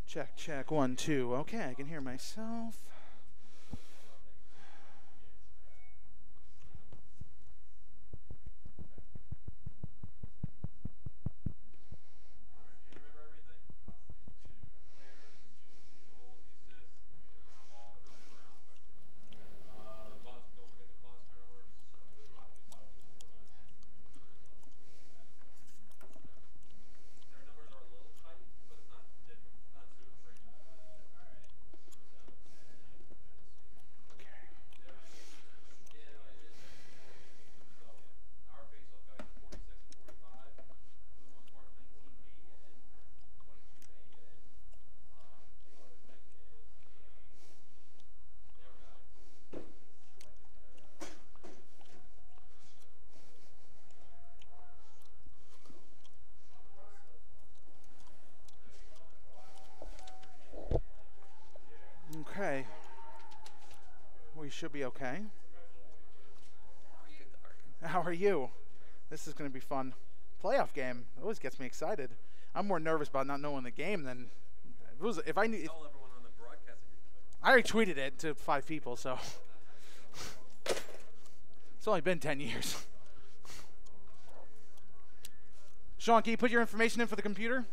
Check, check, 1, 2. Okay, I can hear myself. Okay. We should be okay. How are you? This is going to be fun. Playoff game. It always gets me excited. I'm more nervous about not knowing the game than if I knew. I already tweeted it to 5 people, so it's only been 10 years. Sean, can you put your information in for the computer?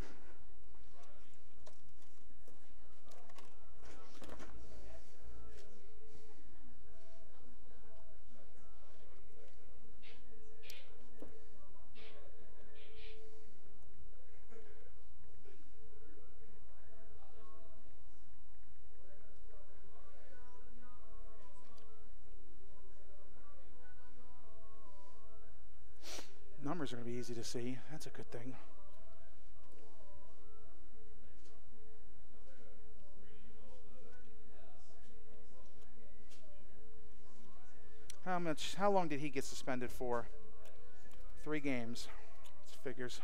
Numbers are going to be easy to see. That's a good thing. How long did he get suspended for? 3 games. It's figures.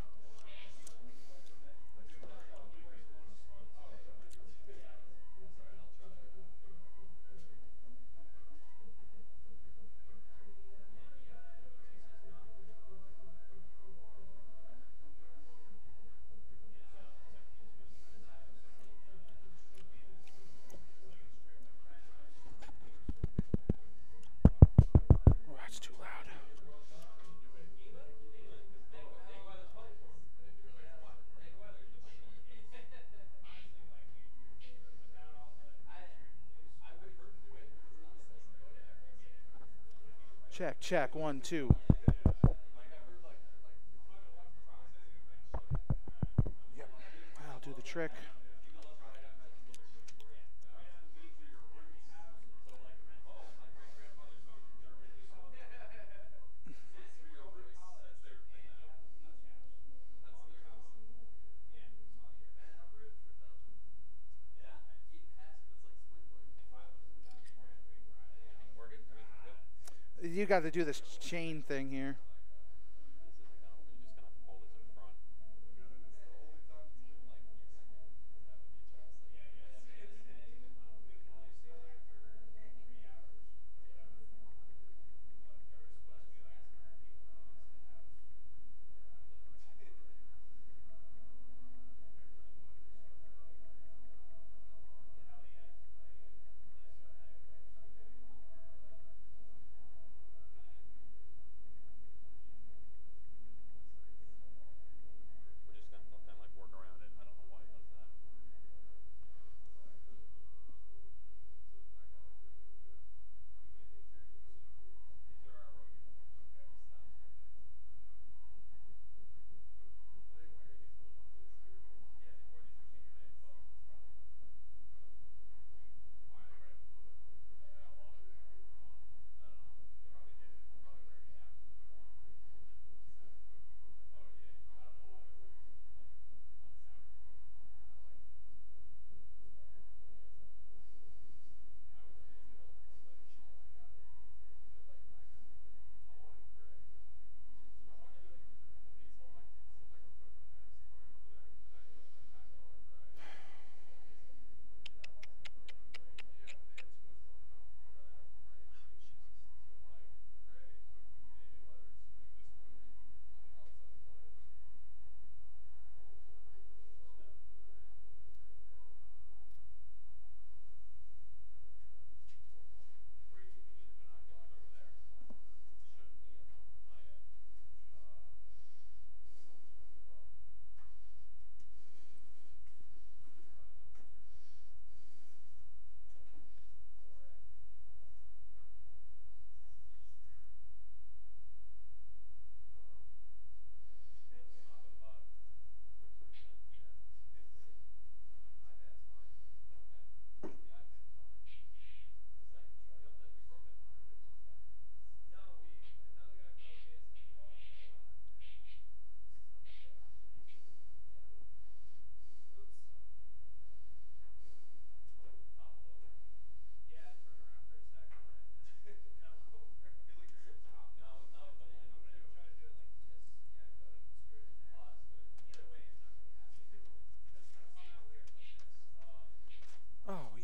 Oh, that's too loud. Check, check, 1, 2. Yep, I'll do the trick. You got to do this chain thing here.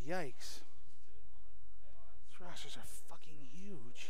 Yikes. These rosters are fucking huge.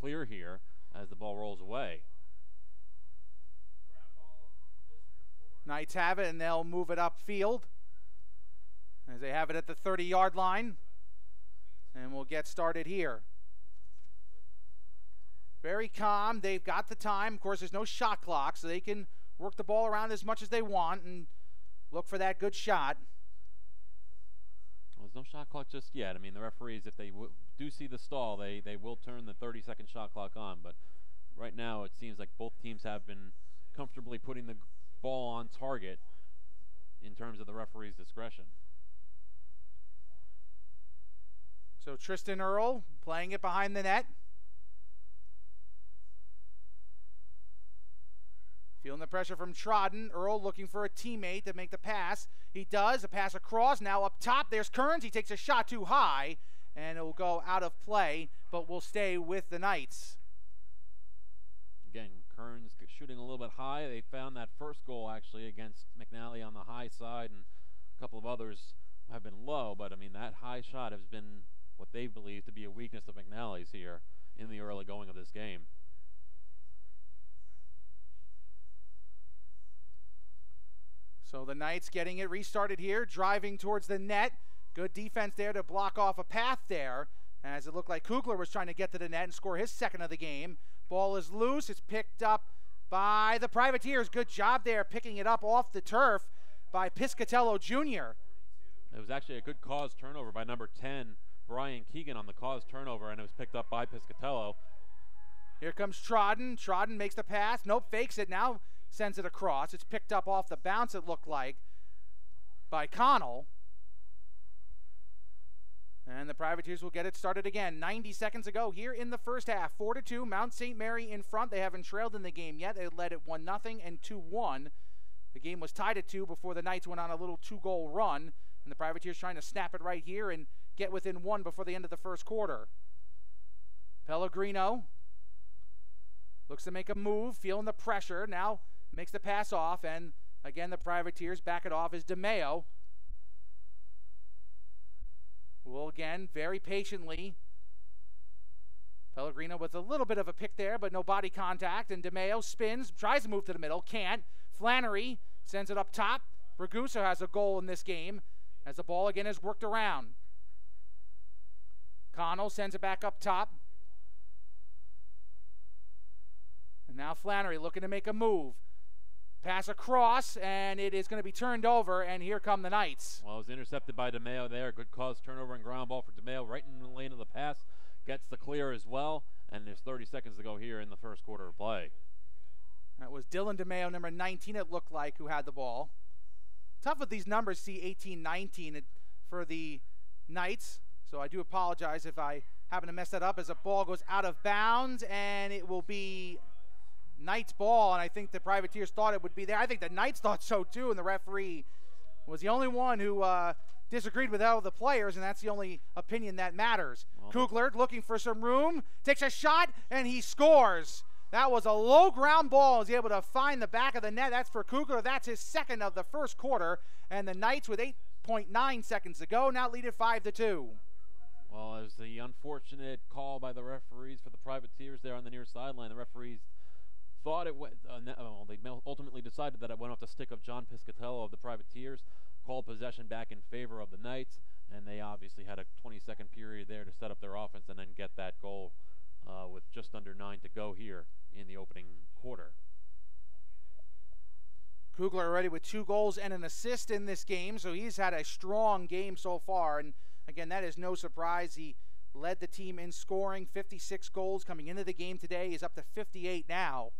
clear here as the ball rolls away. Knights have it, and they'll move it upfield as they have it at the 30-yard line. And we'll get started here. Very calm. They've got the time. Of course, there's no shot clock, so they can work the ball around as much as they want and look for that good shot. Well, there's no shot clock just yet. I mean, the referees, if they do see the stall, they will turn the 30-second shot clock on. But right now, it seems like both teams have been comfortably putting the ball on target in terms of the referee's discretion. So Tristan Earl playing it behind the net. Feeling the pressure from Trodden. Earl looking for a teammate to make the pass. He does. A pass across. Now up top, there's Kearns. He takes a shot too high, and it will go out of play, but will stay with the Knights. Again, Kearns shooting a little bit high. They found that first goal, actually, against McNally on the high side, and a couple of others have been low, but, I mean, that high shot has been what they believe to be a weakness of McNally's here in the early going of this game. So the Knights getting it restarted here, driving towards the net. Good defense there to block off a path there, as it looked like Kugler was trying to get to the net and score his second of the game. Ball is loose. It's picked up by the Privateers. Good job there picking it up off the turf by Piscatello Jr. It was actually a good cause turnover by number 10, Brian Keegan, on the cause turnover, and it was picked up by Piscatello. Here comes Trodden. Trodden makes the pass. Nope, fakes it. Now sends it across. It's picked up off the bounce, it looked like, by Connell. And the Privateers will get it started again. 90 seconds ago here in the first half. 4-2, Mount St. Mary in front. They haven't trailed in the game yet. They led it 1-0 and 2-1. The game was tied at 2 before the Knights went on a little 2-goal run. And the Privateers trying to snap it right here and get within 1 before the end of the first quarter. Pellegrino looks to make a move, feeling the pressure. Now makes the pass off, and again the Privateers back it off as DeMeo will again very patiently. Pellegrino with a little bit of a pick there, but no body contact, and DeMeo spins, tries to move to the middle, can't. Flannery sends it up top. Ragusa has a goal in this game as the ball again is worked around. Connell sends it back up top. And now Flannery looking to make a move. Pass across, and it is going to be turned over, and here come the Knights. Well, it was intercepted by DeMeo there. Good cause turnover and ground ball for DeMeo right in the lane of the pass. Gets the clear as well, and there's 30 seconds to go here in the first quarter of play. That was Dylan DeMeo, number 19, it looked like, who had the ball. Tough with these numbers, see 18-19 for the Knights, so I do apologize if I happen to mess that up as the ball goes out of bounds, and it will be Knights ball, and I think the Privateers thought it would be there. I think the Knights thought so too, and the referee was the only one who disagreed with all the players, and that's the only opinion that matters. Well, Kugler looking for some room, takes a shot, and he scores. That was a low ground ball. He's able to find the back of the net. That's for Kugler. That's his second of the first quarter, and the Knights with 8.9 seconds to go now lead it 5-2. Well, it was the unfortunate call by the referees for the Privateers there on the near sideline. The referees thought it went, they ultimately decided that it went off the stick of John Piscatello of the Privateers, called possession back in favor of the Knights, and they obviously had a 20-second period there to set up their offense and then get that goal with just under 9 to go here in the opening quarter. Kugler already with 2 goals and an assist in this game, so he's had a strong game so far, and again, that is no surprise. He led the team in scoring, 56 goals coming into the game today. He's up to 58 now.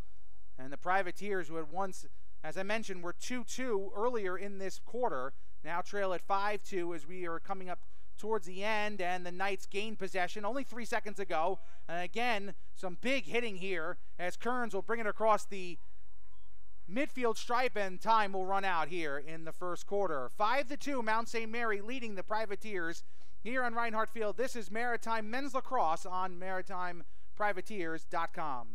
And the Privateers, who had once, as I mentioned, were 2-2 earlier in this quarter, now trail at 5-2 as we are coming up towards the end, and the Knights gain possession. Only 3 seconds to go. And again, some big hitting here as Kearns will bring it across the midfield stripe, and time will run out here in the first quarter. 5-2, Mount St. Mary leading the Privateers here on Reinhardt Field. This is Maritime Men's Lacrosse on MaritimePrivateers.com.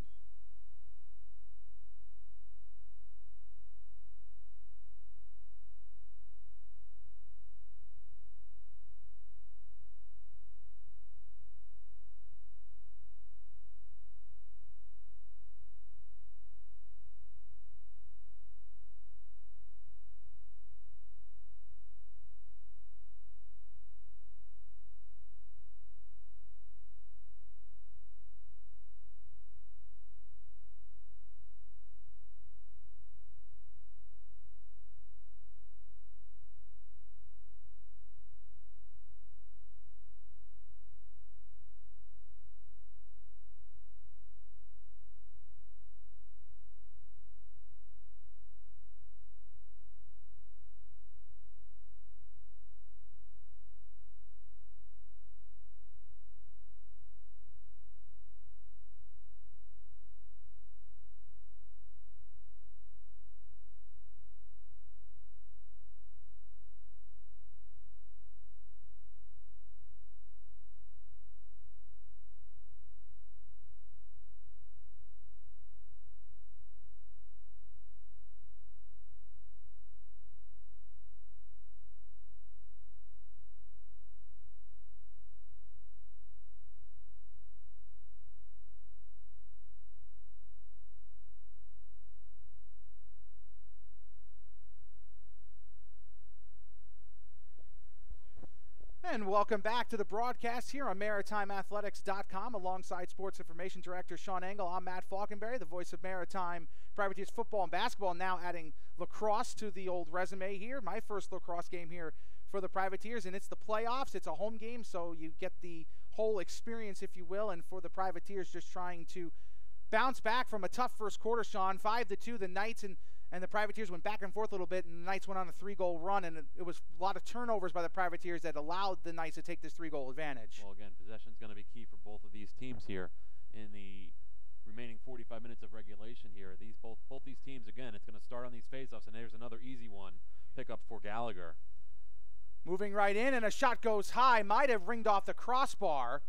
And welcome back to the broadcast here on MaritimeAthletics.com. Alongside Sports Information Director Sean Engel, I'm Matt Falkenberry, the voice of Maritime Privateers football and basketball, now adding lacrosse to the old resume here. My first lacrosse game here for the Privateers, and it's the playoffs. It's a home game, so you get the whole experience, if you will, and for the Privateers just trying to bounce back from a tough first quarter, Sean. 5-2, the Knights and the Privateers went back and forth a little bit, and the Knights went on a 3-goal run, and it was a lot of turnovers by the Privateers that allowed the Knights to take this 3-goal advantage. Well, again, possession is going to be key for both of these teams here in the remaining 45 minutes of regulation here. Both these teams, again, it's going to start on these faceoffs, and there's another easy one pickup for Gallagher. Moving right in, and a shot goes high, might have ringed off the crossbar.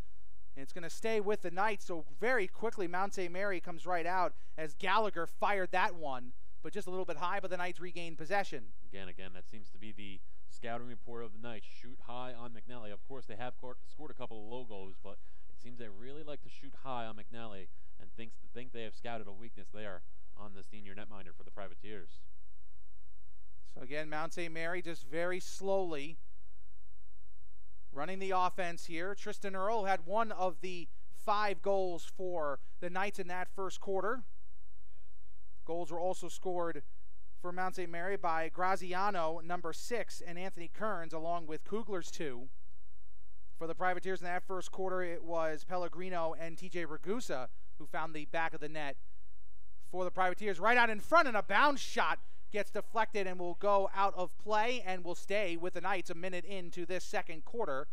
And it's going to stay with the Knights, so very quickly Mount St. Mary comes right out as Gallagher fired that one, but just a little bit high, but the Knights regained possession. Again, that seems to be the scouting report of the Knights. Shoot high on McNally. Of course, they have scored a couple of low goals, but it seems they really like to shoot high on McNally and think they have scouted a weakness there on the senior netminder for the Privateers. So again, Mount St. Mary just very slowly running the offense here. Tristan Earl had one of the 5 goals for the Knights in that first quarter. Goals were also scored for Mount St. Mary by Graziano, number 6, and Anthony Kearns, along with Kugler's 2. For the Privateers in that first quarter, it was Pellegrino and TJ Ragusa who found the back of the net for the Privateers. Right out in front, and a bounce shot gets deflected and will go out of play and will stay with the Knights a minute into this second quarter.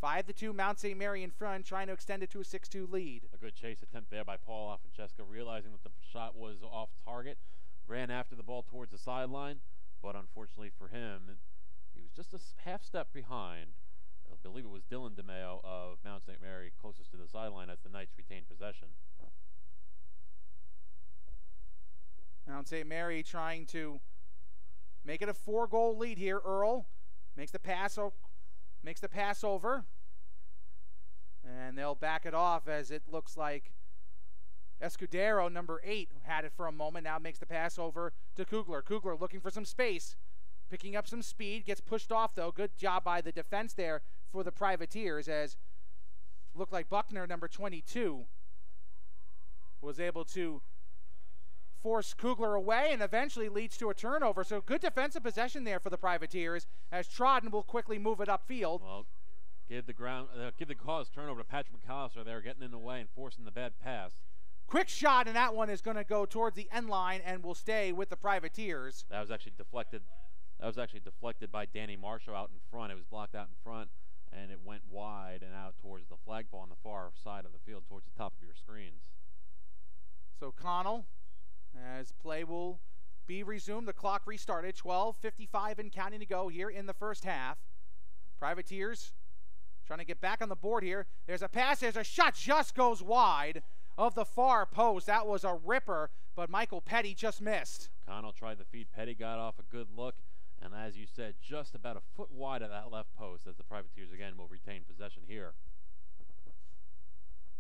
5-2, Mount St. Mary in front, trying to extend it to a 6-2 lead. A good chase attempt there by Paul Francesca, realizing that the shot was off target, ran after the ball towards the sideline, but unfortunately for him, he was just a half step behind. I believe it was Dylan DeMeo of Mount St. Mary closest to the sideline as the Knights retained possession. Mount St. Mary trying to make it a 4-goal lead here. Earl makes the pass over, and they'll back it off as it looks like Escudero, number 8, had it for a moment. Now makes the pass over to Kugler. Kugler looking for some space, picking up some speed, gets pushed off though. Good job by the defense there for the Privateers, as looked like Buckner, number 22, was able to force Kugler away and eventually leads to a turnover. So good defensive possession there for the Privateers, as Trodden will quickly move it upfield. Well, give the cause turnover to Patrick McAllister there, getting in the way and forcing the bad pass. Quick shot, and that one is going to go towards the end line and will stay with the Privateers. That was actually deflected. That was actually deflected by Danny Marshall out in front. It was blocked out in front, and it went wide and out towards the flagpole on the far side of the field, towards the top of your screens. So Connell, as play will be resumed, the clock restarted. 12:55 and counting to go here in the first half. Privateers trying to get back on the board here. There's a pass, there's a shot, just goes wide of the far post. That was a ripper, but Michael Petty just missed. Connell tried the feed. Petty got off a good look, and as you said, just about a foot wide of that left post, as the Privateers again will retain possession here.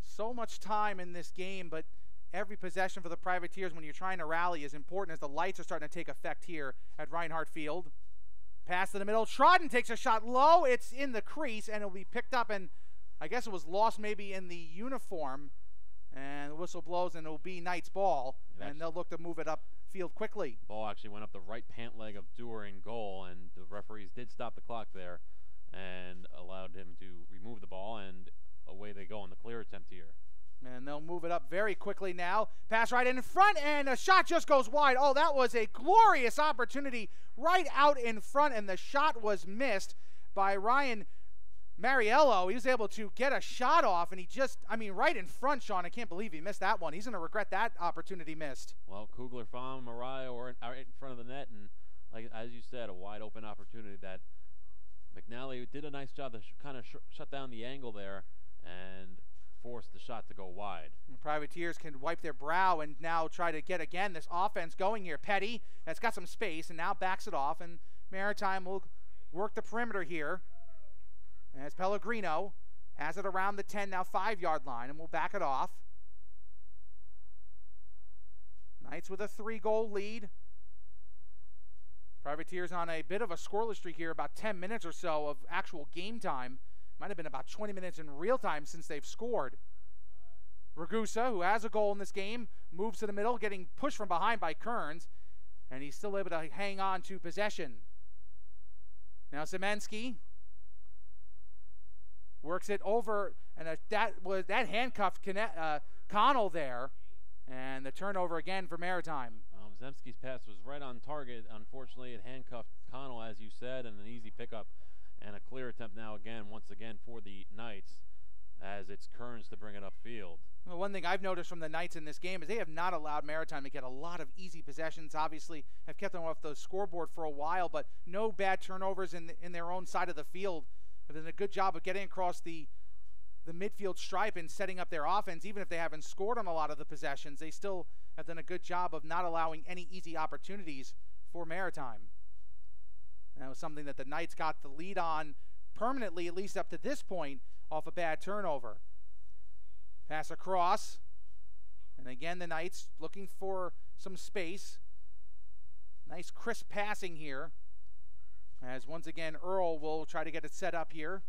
So much time in this game, but every possession for the Privateers when you're trying to rally is important, as the lights are starting to take effect here at Reinhardt Field. Pass to the middle. Trodden takes a shot low. It's in the crease, and it'll be picked up, and I guess it was lost maybe in the uniform. And the whistle blows, and it'll be Knights ball, and they'll look to move it upfield quickly. Ball actually went up the right pant leg of Dewar in goal, and the referees did stop the clock there and allowed him to remove the ball, and away they go on the clear attempt here. And they'll move it up very quickly now. Pass right in front, and a shot just goes wide. Oh, that was a glorious opportunity right out in front, and the shot was missed by Ryan Mariello. He was able to get a shot off, and he just, right in front, Sean. I can't believe he missed that one. He's going to regret that opportunity missed. Well, Kugler found Mariah right in front of the net, and as you said, a wide open opportunity that McNally did a nice job to kind of shut down the angle there and forced the shot to go wide. And the Privateers can wipe their brow and now try to get again this offense going here. Petty has got some space and now backs it off, and Maritime will work the perimeter here as Pellegrino has it around the 10, now 5-yard line, and will back it off. Knights with a 3-goal lead. Privateers on a bit of a scoreless streak here, about 10 minutes or so of actual game time Might have been about 20 minutes in real time since they've scored. Ragusa, who has a goal in this game, moves to the middle, getting pushed from behind by Kearns, and he's still able to hang on to possession. Now Zemensky works it over, and that handcuffed Connell there, and the turnover again for Maritime. Zemsky's pass was right on target. Unfortunately, it handcuffed Connell, as you said, and an easy pickup and a clear attempt now once again for the Knights, as it's Kearns to bring it upfield. Well, one thing I've noticed from the Knights in this game is they have not allowed Maritime to get a lot of easy possessions. Obviously, have kept them off the scoreboard for a while, but no bad turnovers in their own side of the field. They've done a good job of getting across the midfield stripe and setting up their offense. Even if they haven't scored on a lot of the possessions, they still have done a good job of not allowing any easy opportunities for Maritime. And that was something that the Knights got the lead on permanently, at least up to this point, off a bad turnover. Pass across, and again the Knights looking for some space. Nice crisp passing here, as once again Earl will try to get it set up here.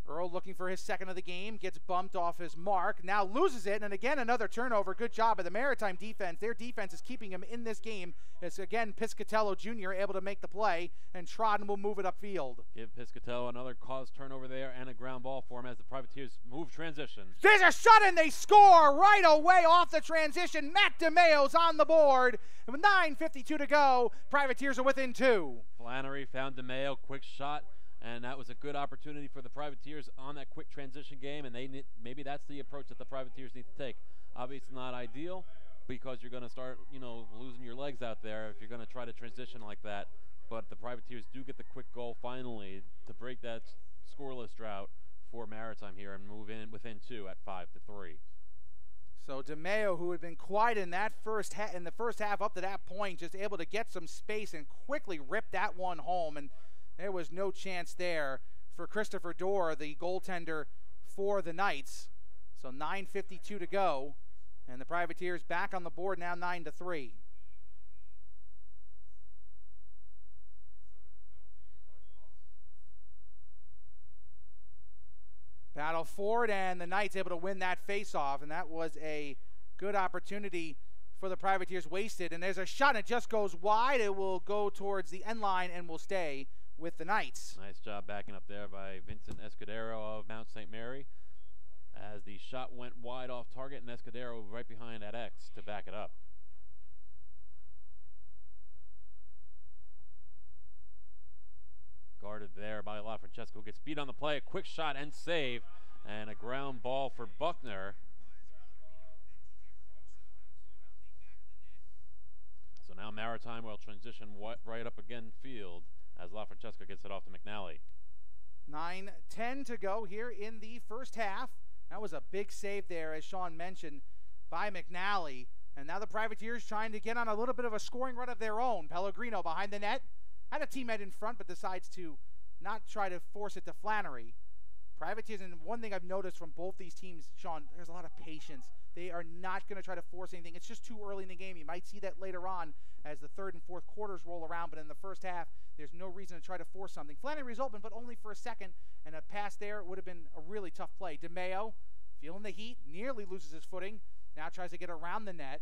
Earl looking for his second of the game, gets bumped off his mark, now loses it, and again another turnover. Good job by the Maritime defense. Their defense is keeping him in this game. It's again Piscatello Jr. able to make the play, and Trodden will move it upfield. Give Piscatello another caused turnover there and a ground ball for him as the Privateers move transition. There's a shot and they score right away off the transition. Matt DeMayo's on the board. And with 9:52 to go, Privateers are within 2. Flannery found DeMayo, quick shot. And that was a good opportunity for the Privateers on that quick transition game, and maybe that's the approach that the Privateers need to take. Obviously not ideal, because you're going to start, losing your legs out there if you're going to try to transition like that. But the Privateers do get the quick goal finally to break that scoreless drought for Maritime here and move in within 2 at 5-3. So DeMayo, who had been quiet in the first half up to that point, just able to get some space and quickly rip that one home. And there was no chance there for Christopher Dorr, the goaltender for the Knights. So 9:52 to go, and the Privateers back on the board now 9-3. Battle forward, and the Knights able to win that face-off, and that was a good opportunity for the Privateers wasted. And there's a shot, and it just goes wide. It will go towards the end line and will stay with the Knights. Nice job backing up there by Vincent Escudero of Mount St. Mary, as the shot went wide off target, and Escudero right behind at X to back it up. Guarded there by LaFrancesco, gets beat on the play, a quick shot and save, and a ground ball for Buckner. So now Maritime will transition right up again field as LaFrancesco gets it off to McNally. 9:10 to go here in the first half. That was a big save there, as Sean mentioned, by McNally. And now the Privateers trying to get on a little bit of a scoring run of their own. Pellegrino behind the net. Had a teammate in front, but decides to not try to force it to Flannery. Privateers, and one thing I've noticed from both these teams, Sean, there's a lot of patience. They are not going to try to force anything. It's just too early in the game. You might see that later on as the third and fourth quarters roll around, but in the first half, there's no reason to try to force something. Flannery's open, but only for a second, and a pass there would have been a really tough play. DeMayo, feeling the heat, nearly loses his footing, now tries to get around the net.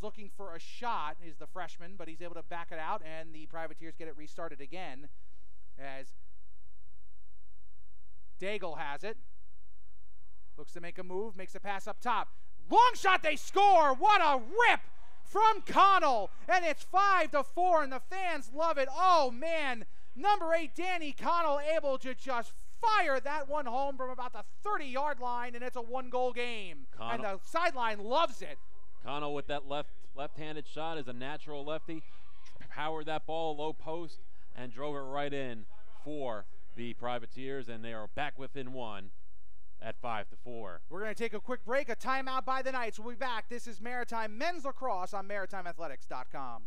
Looking for a shot is the freshman, but he's able to back it out, and the Privateers get it restarted again as Daigle has it. Looks to make a move, makes a pass up top. Long shot, they score! What a rip from Connell! And it's 5-4, and the fans love it. Oh, man. Number 8, Danny Connell, able to just fire that one home from about the 30-yard line, and it's a one-goal game. And the sideline loves it. Connell with that left-handed shot is a natural lefty. Powered that ball low post and drove it right in for the Privateers, and they are back within 1 at 5-4. We're going to take a quick break, a timeout by the Knights. We'll be back. This is Maritime Men's Lacrosse on MaritimeAthletics.com.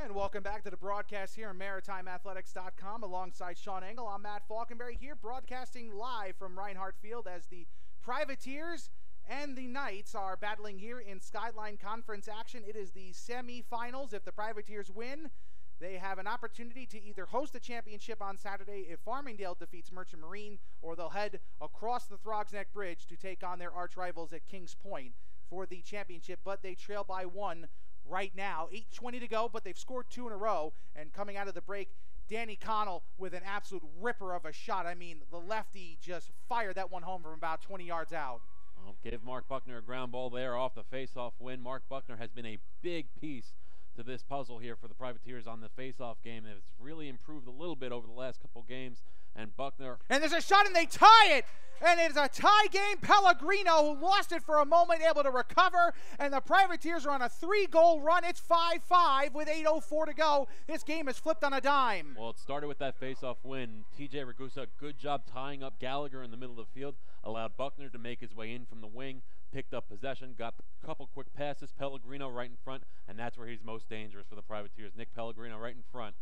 And welcome back to the broadcast here on MaritimeAthletics.com. Alongside Sean Engel, I'm Matt Falkenberry here, broadcasting live from Reinhardt Field as the Privateers and the Knights are battling here in Skyline Conference action. It is the semifinals. If the Privateers win, they have an opportunity to either host a championship on Saturday if Farmingdale defeats Merchant Marine, or they'll head across the Throgs Neck Bridge to take on their arch rivals at Kings Point for the championship. But they trail by one right now. 8:20 to go, but they've scored 2 in a row. And coming out of the break, Danny Connell with an absolute ripper of a shot. I mean, the lefty just fired that one home from about 20 yards out. I'll give Mark Buckner a ground ball there off the face-off win. Mark Buckner has been a big piece to this puzzle here for the Privateers on the face-off game. It's really improved a little bit over the last couple games. And Buckner. And there's a shot, and they tie it. And it's a tie game. Pellegrino, who lost it for a moment, able to recover. And the Privateers are on a 3-goal run. It's 5-5 with 8:04 to go. This game is flipped on a dime. Well, it started with that face-off win. TJ Ragusa, good job tying up Gallagher in the middle of the field. Allowed Buckner to make his way in from the wing. Picked up possession, got a couple quick passes. Pellegrino right in front. And that's where he's most dangerous for the Privateers. Nick Pellegrino right in front.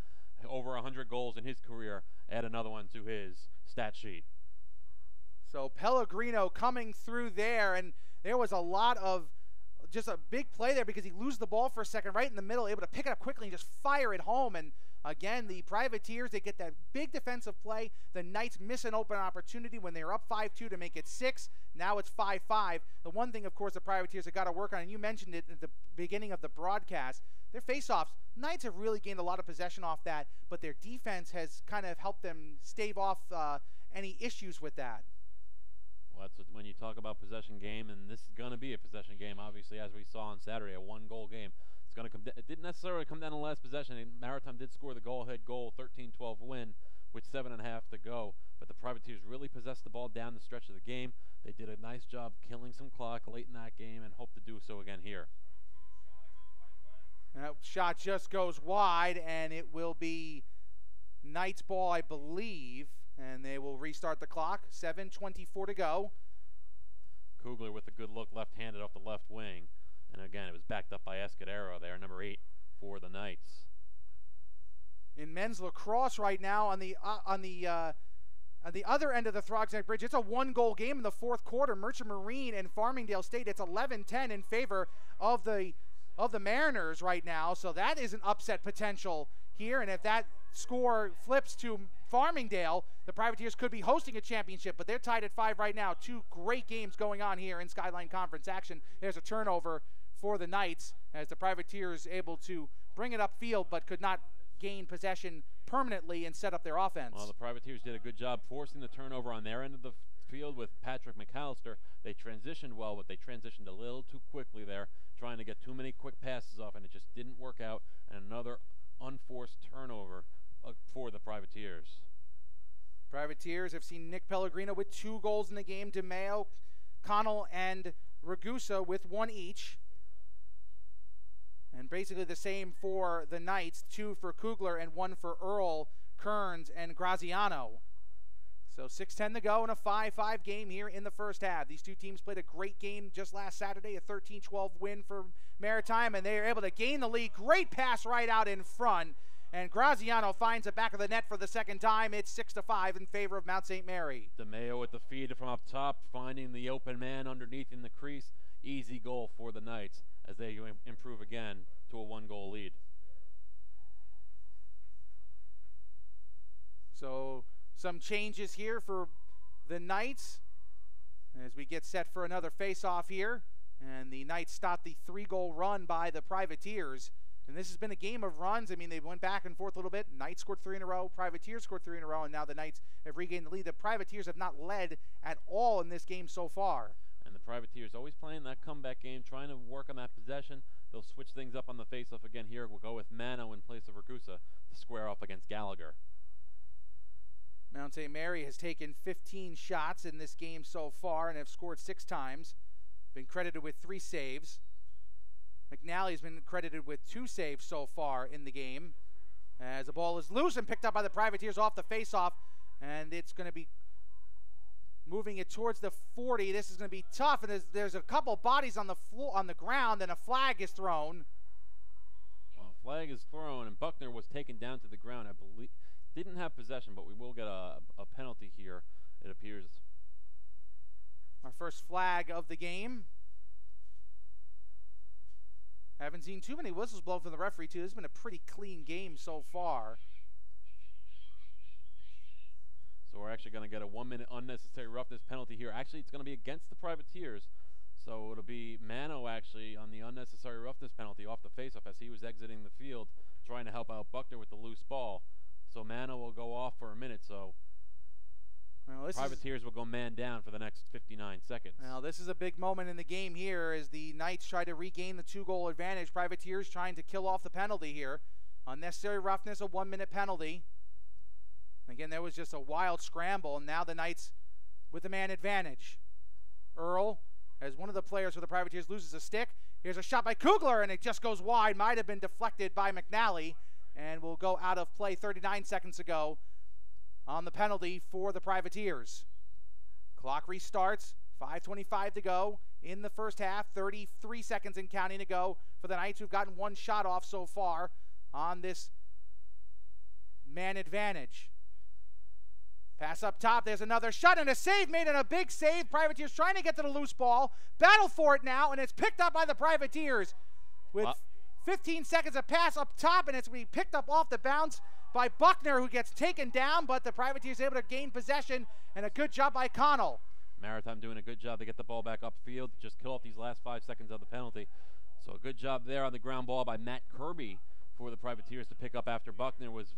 Over 100 goals in his career. Add another one to his stat sheet. So Pellegrino coming through there, and there was a lot of just a big play there because he loses the ball for a second right in the middle, able to pick it up quickly and just fire it home. And again, the Privateers, they get that big defensive play. The Knights miss an open opportunity when they were up 5-2 to make it 6. Now it's 5-5. The one thing, of course, the Privateers have got to work on, and you mentioned it at the beginning of the broadcast, their face-offs. Knights have really gained a lot of possession off that, but their defense has kind of helped them stave off any issues with that. Well, that's when you talk about possession game, and this is going to be a possession game, obviously, as we saw on Saturday, a 1-goal game. It's going to come. It didn't necessarily come down to the last possession. Maritime did score the goal-ahead goal, 13-12 win, with 7.5 to go. But the Privateers really possessed the ball down the stretch of the game. They did a nice job killing some clock late in that game, and hope to do so again here. That shot just goes wide, and it will be Knights ball, I believe, and they will restart the clock. 7:24 to go. Kugler with a good look, left-handed off the left wing. And again, it was backed up by Escudero there, number 8 for the Knights. In men's lacrosse right now on the other end of the Throgs Neck Bridge, it's a 1-goal game in the fourth quarter. Merchant Marine and Farmingdale State, it's 11-10 in favor of the Mariners right now. So that is an upset potential here. And if that score flips to Farmingdale, the Privateers could be hosting a championship, but they're tied at 5 right now. 2 great games going on here in Skyline Conference action. There's a turnover for the Knights as the Privateers able to bring it upfield but could not gain possession permanently and set up their offense. Well, the Privateers did a good job forcing the turnover on their end of the field with Patrick McAllister. They transitioned well, but they transitioned a little too quickly there, trying to get too many quick passes off, and it just didn't work out. And another unforced turnover for the Privateers. Privateers have seen Nick Pellegrino with 2 goals in the game. DeMeo, Connell, and Ragusa with 1 each. And basically the same for the Knights, 2 for Kugler and 1 for Earl, Kearns, and Graziano. So 6:10 to go in a 5-5 game here in the first half. These two teams played a great game just last Saturday, a 13-12 win for Maritime, and they are able to gain the lead. Great pass right out in front, and Graziano finds the back of the net for the second time. It's 6-5 in favor of Mount St. Mary. DeMeo with the feed from up top, finding the open man underneath in the crease. Easy goal for the Knights as they improve again to a 1-goal lead. So some changes here for the Knights as we get set for another face-off here. And the Knights stop the 3-goal run by the Privateers. And this has been a game of runs. I mean, they went back and forth a little bit. Knights scored 3 in a row. Privateers scored 3 in a row. And now the Knights have regained the lead. The Privateers have not led at all in this game so far. And the Privateers always playing that comeback game, trying to work on that possession. They'll switch things up on the face-off again here. We'll go with Mano in place of Ragusa to square off against Gallagher. Mount St. Mary has taken 15 shots in this game so far and have scored 6 times. Been credited with 3 saves. McNally's been credited with 2 saves so far in the game. As the ball is loose and picked up by the Privateers off the face-off. And it's going to be moving it towards the 40. This is going to be tough. And there's a couple bodies on the floor, on the ground, and a flag is thrown. flag is thrown, and Buckner was taken down to the ground. I believe didn't have possession, but we will get a penalty here, it appears. Our first flag of the game. Haven't seen too many whistles blown from the referee, too. This has been a pretty clean game so far. So we're actually going to get a 1-minute unnecessary roughness penalty here. Actually, it's going to be against the Privateers. So it'll be Mano actually on the unnecessary roughness penalty off the faceoff as he was exiting the field trying to help out Buckner with the loose ball. So Mano will go off for a minute. So Privateers will go man down for the next 59 seconds. Now this is a big moment in the game here as the Knights try to regain the 2-goal advantage. Privateers trying to kill off the penalty here. Unnecessary roughness, a 1-minute penalty. Again, there was just a wild scramble, and now the Knights with the man advantage. Earl, as one of the players for the Privateers, loses a stick. Here's a shot by Kugler, and it just goes wide. Might have been deflected by McNally, and will go out of play 39 seconds ago on the penalty for the Privateers. Clock restarts, 5:25 to go in the first half, 33 seconds and counting to go for the Knights, who've gotten one shot off so far on this man advantage. Pass up top, there's another shot and a save made, and a big save. Privateers trying to get to the loose ball. Battle for it now, and it's picked up by the Privateers with 15 seconds of pass up top, and it's being picked up off the bounce by Buckner, who gets taken down, but the Privateers able to gain possession, and a good job by Connell. Maritime doing a good job to get the ball back upfield, just kill off these last 5 seconds of the penalty. So a good job there on the ground ball by Matt Kirby for the Privateers to pick up after Buckner was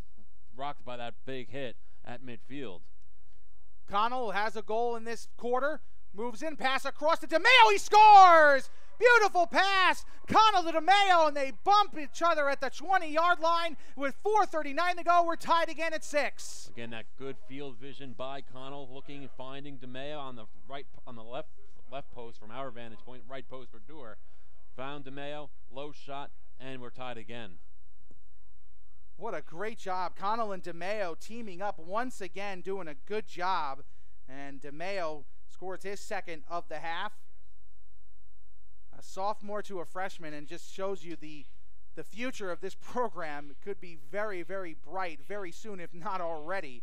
rocked by that big hit at midfield. Connell has a goal in this quarter, moves in, pass across to DeMeo, he scores! Beautiful pass, Connell to DeMeo, and they bump each other at the 20-yard line with 4:39 to go. We're tied again at 6. Again, that good field vision by Connell, looking and finding DeMeo on the left post from our vantage point, right post for Dewar. Found DeMeo, low shot, and we're tied again. What a great job. Connell and DeMeo teaming up once again, doing a good job. And DeMeo scores his second of the half. A sophomore to a freshman, and just shows you the future of this program could be very, very bright very soon, if not already.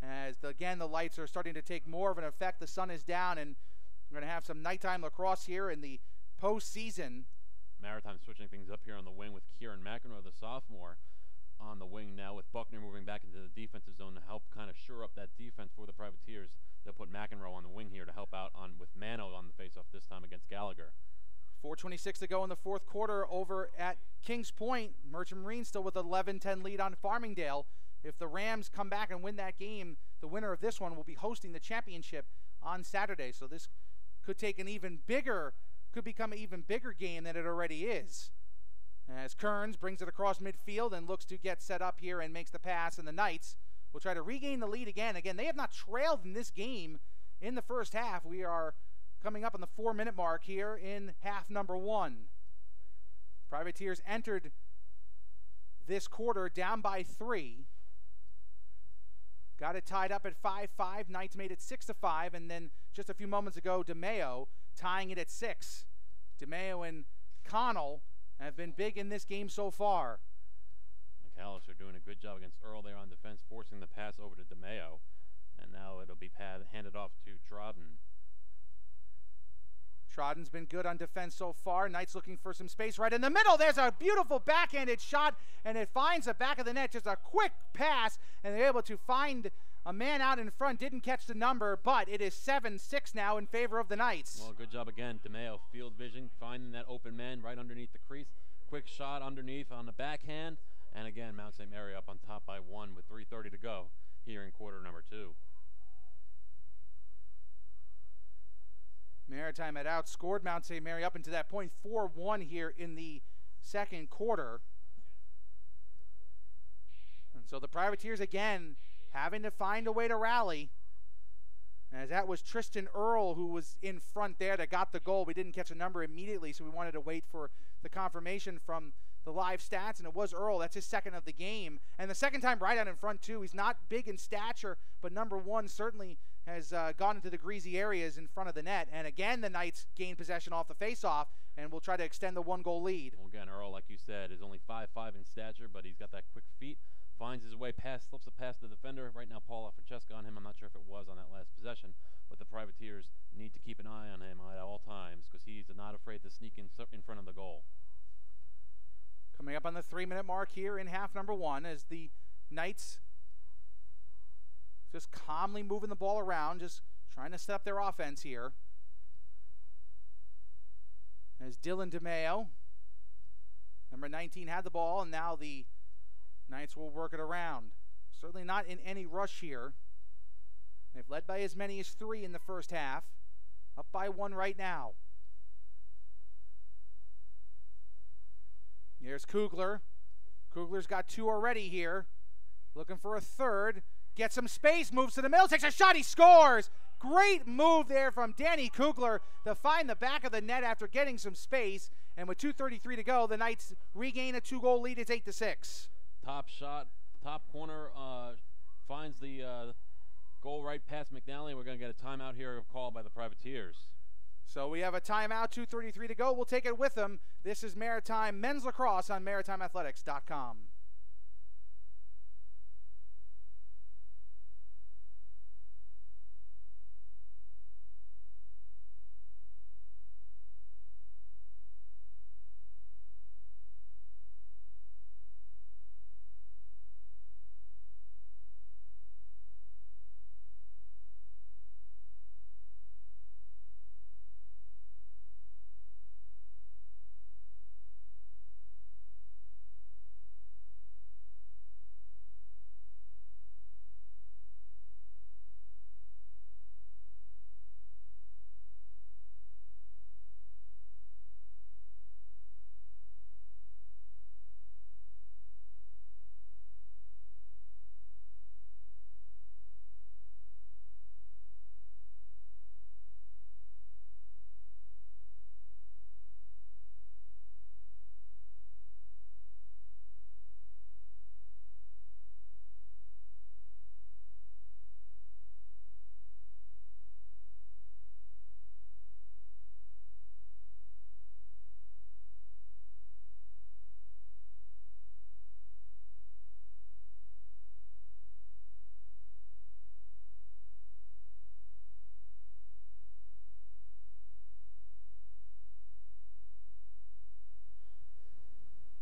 As, again, the lights are starting to take more of an effect. The sun is down, and we're going to have some nighttime lacrosse here in the postseason. Maritime switching things up here on the wing with Kieran McEnroe, the sophomore, on the wing now, with Buckner moving back into the defensive zone to help kind of shore up that defense for the Privateers. They'll put McEnroe on the wing here to help out with Mano on the faceoff this time against Gallagher. 4:26 to go in the fourth quarter over at Kings Point. Merchant Marine still with an 11-10 lead on Farmingdale. If the Rams come back and win that game, the winner of this one will be hosting the championship on Saturday. So this could become an even bigger game than it already is. As Kearns brings it across midfield and looks to get set up here and makes the pass, and the Knights will try to regain the lead again. Again, they have not trailed in this game in the first half. We are coming up on the 4-minute mark here in half number 1. Privateers entered this quarter down by 3. Got it tied up at 5-5. Knights made it 6-5, and then just a few moments ago, DeMeo tying it at 6. DeMeo and Connell have been big in this game so far. McAllister doing a good job against Earl there on defense, forcing the pass over to DeMeo, and now it'll be handed off to Trodden. Trodden's been good on defense so far. Knights looking for some space right in the middle. There's a beautiful backhanded shot, and it finds the back of the net. Just a quick pass, and they're able to find a man out in front. Didn't catch the number, but it is 7-6 now in favor of the Knights. Well, good job again. DeMeo, field vision, finding that open man right underneath the crease. Quick shot underneath on the backhand, and again, Mount St. Mary up on top by 1 with 3:30 to go here in quarter number 2. Maritime had outscored Mount St. Mary up into that point, 4-1 here in the second quarter. And so the Privateers again having to find a way to rally. As that was Tristan Earl who was in front there that got the goal. We didn't catch a number immediately, so we wanted to wait for the confirmation from the live stats, and it was Earl. That's his second of the game. And the second time right out in front, too. He's not big in stature, but number one certainly has gone into the greasy areas in front of the net. And again, the Knights gain possession off the faceoff, and will try to extend the 1-goal lead. Well, again, Earl, like you said, is only 5'5" in stature, but he's got that quick feet. Finds his way past, slips it past the defender. Right now, Paul Francesca on him. I'm not sure if it was on that last possession, but the Privateers need to keep an eye on him at all times because he's not afraid to sneak in front of the goal. Coming up on the 3-minute mark here in half number one as the Knights just calmly moving the ball around, just trying to set up their offense here. As Dylan DeMeo, number 19, had the ball, and now the Knights will work it around. Certainly not in any rush here. They've led by as many as 3 in the first half. Up by 1 right now. Here's Kugler. Kugler's got 2 already here. Looking for a third. Gets some space, moves to the middle, takes a shot, he scores! Great move there from Danny Kugler to find the back of the net after getting some space. And with 2:33 to go, the Knights regain a 2-goal lead. It's 8-6. Top shot, top corner, finds the goal right past McNally. We're going to get a timeout here called by the Privateers. So we have a timeout, 2:33 to go. We'll take it with them. This is Maritime Men's Lacrosse on MaritimeAthletics.com.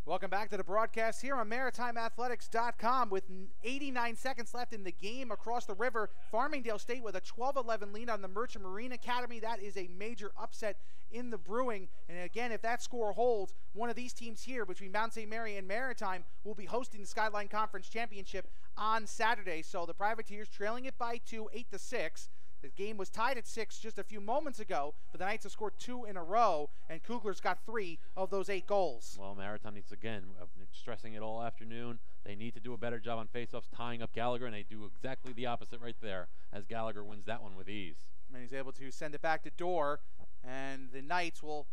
Welcome back to the broadcast here on MaritimeAthletics.com with 89 seconds left in the game across the river. Farmingdale State with a 12-11 lead on the Merchant Marine Academy. That is a major upset in the brewing. And again, if that score holds, one of these teams here between Mount St. Mary and Maritime will be hosting the Skyline Conference Championship on Saturday. So the Privateers trailing it by 2, 8-6. The game was tied at 6 just a few moments ago, but the Knights have scored 2 in a row, and Kugler's got 3 of those 8 goals. Well, Maritime needs, again, I've been stressing it all afternoon, they need to do a better job on faceoffs, tying up Gallagher, and they do exactly the opposite right there, as Gallagher wins that one with ease. And he's able to send it back to Dorr, and the Knights will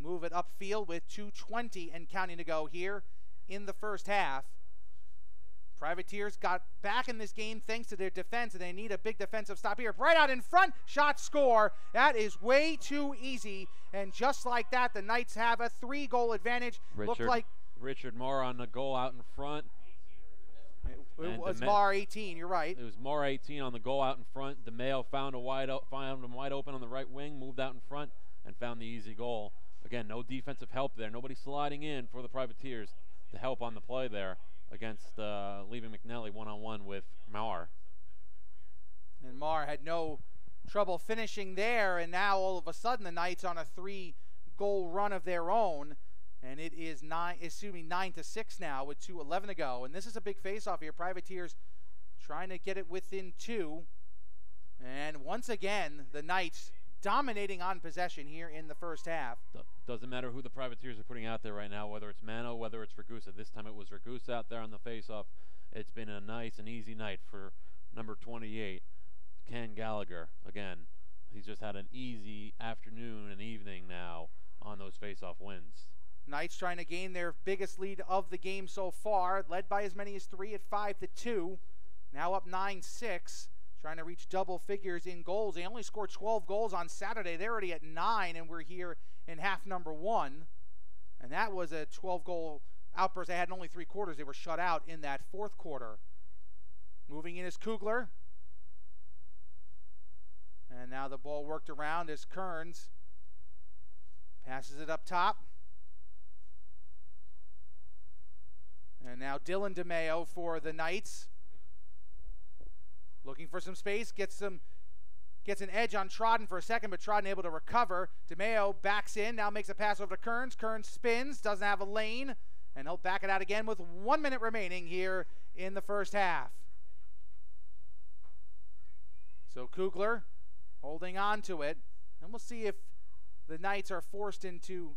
move it upfield with 2:20 and counting to go here in the first half. Privateers got back in this game thanks to their defense, and they need a big defensive stop here. Right out in front, shot, score. That is way too easy, and just like that, the Knights have a 3-goal advantage. Richard Moore on the goal out in front. It was Moore 18, you're right. It was Moore 18 on the goal out in front. DeMeo found him wide open on the right wing, moved out in front, and found the easy goal. Again, no defensive help there. Nobody sliding in for the Privateers to help on the play there against leaving McNally one-on-one with Marr. And Marr had no trouble finishing there, and now all of a sudden the Knights on a 3-goal run of their own, and it is 9-6 now with 2:11 to go. And this is a big face-off here. Privateers trying to get it within 2, and once again the Knights dominating on possession here in the first half. Doesn't matter who the Privateers are putting out there right now, whether it's Mano, whether it's Ragusa. This time it was Ragusa out there on the face-off. It's been a nice and easy night for number 28, Ken Gallagher. Again, he's just had an easy afternoon and evening now on those face-off wins. Knights trying to gain their biggest lead of the game so far, led by as many as 3 at 5-2. Now up 9-6, trying to reach double figures in goals. They only scored 12 goals on Saturday. They're already at 9, and we're here in half number 1. And that was a 12-goal outburst they had in only 3 quarters. They were shut out in that 4th quarter. Moving in is Kugler. And now the ball worked around as Kearns passes it up top. And now Dylan DeMeo for the Knights. Looking for some space, gets an edge on Trodden for a second, but Trodden able to recover. DeMeo backs in, now makes a pass over to Kearns. Kearns spins, doesn't have a lane, and he'll back it out again with 1 minute remaining here in the first half. So Kugler holding on to it, and we'll see if the Knights are forced into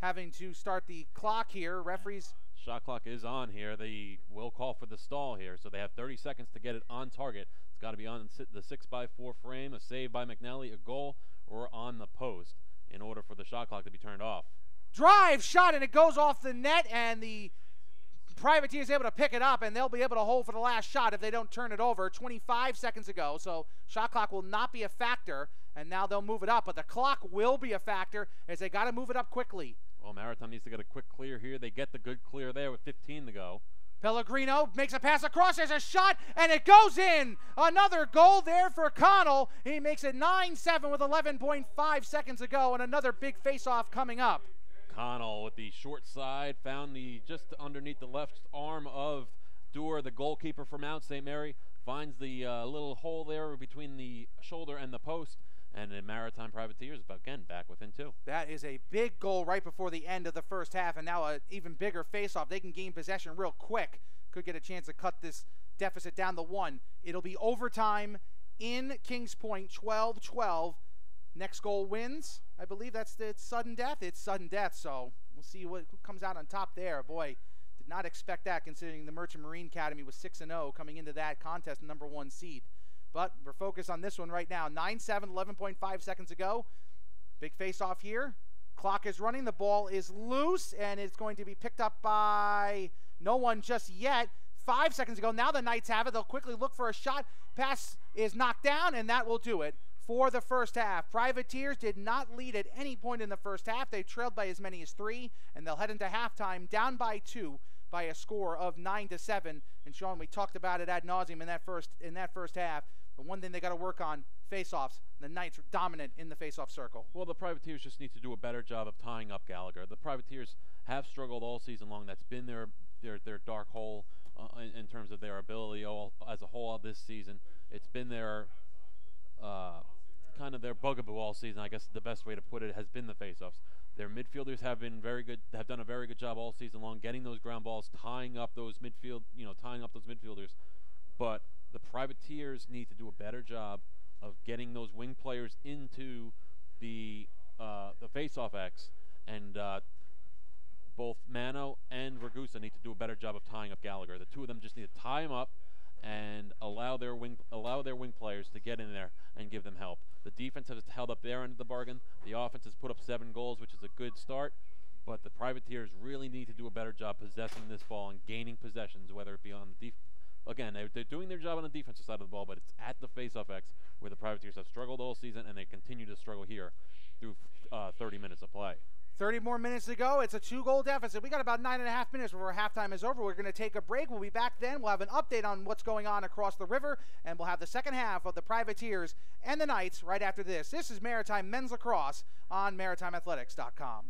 having to start the clock here. Referees. Shot clock is on here. They will call for the stall here, so they have 30 seconds to get it on target. It's got to be on the 6x4 frame, a save by McNally, a goal, or on the post in order for the shot clock to be turned off. Drive shot, and it goes off the net, and the Privateer is able to pick it up, and they'll be able to hold for the last shot if they don't turn it over 25 seconds ago. So shot clock will not be a factor, and now they'll move it up. But the clock will be a factor as they got to move it up quickly. Well, Maritime needs to get a quick clear here. They get the good clear there with 15 to go. Pellegrino makes a pass across. There's a shot, and it goes in. Another goal there for Connell. He makes it 9-7 with 11.5 seconds to go, and another big face-off coming up. Connell with the short side, found the just underneath the left arm of Doer, the goalkeeper from Mount St. Mary, finds the little hole there between the shoulder and the post, and the Maritime Privateers, again, back within 2. That is a big goal right before the end of the first half, and now an even bigger face-off. They can gain possession real quick. Could get a chance to cut this deficit down to 1. It'll be overtime in Kings Point, 12-12. Next goal wins. I believe it's sudden death. It's sudden death, so we'll see who comes out on top there. Boy, did not expect that considering the Merchant Marine Academy was 6-0 coming into that contest, number 1 seed. But we're focused on this one right now. 9-7, 11.5 seconds to go. Big face-off here. Clock is running. The ball is loose, and it's going to be picked up by no one just yet. 5 seconds ago. Now the Knights have it. They'll quickly look for a shot. Pass is knocked down, and that will do it for the first half. Privateers did not lead at any point in the first half. They trailed by as many as 3, and they'll head into halftime down by 2 by a score of 9-7. And Sean, we talked about it ad nauseum in that first half. The one thing they got to work on, face-offs. The Knights are dominant in the face-off circle. Well, the Privateers just need to do a better job of tying up Gallagher. The Privateers have struggled all season long. That's been their dark hole in terms of their ability as a whole this season. It's been their kind of their bugaboo all season. I guess the best way to put it has been the face-offs. Their midfielders have been very good. Have done a very good job all season long, getting those ground balls, tying up those midfielders. But the Privateers need to do a better job of getting those wing players into the face-off X, and both Mano and Ragusa need to do a better job of tying up Gallagher. The two of them just need to tie him up and allow their wing players to get in there and give them help. The defense has held up their end of the bargain. The offense has put up 7 goals, which is a good start, but the Privateers really need to do a better job possessing this ball and gaining possessions, whether it be on the again, they're doing their job on the defensive side of the ball, but it's at the face-off X where the Privateers have struggled all season, and they continue to struggle here through 30 minutes of play. 30 more minutes to go. It's a 2-goal deficit. We got about 9.5 minutes before halftime is over. We're going to take a break. We'll be back then. We'll have an update on what's going on across the river, and we'll have the second half of the Privateers and the Knights right after this. This is Maritime Men's Lacrosse on MaritimeAthletics.com.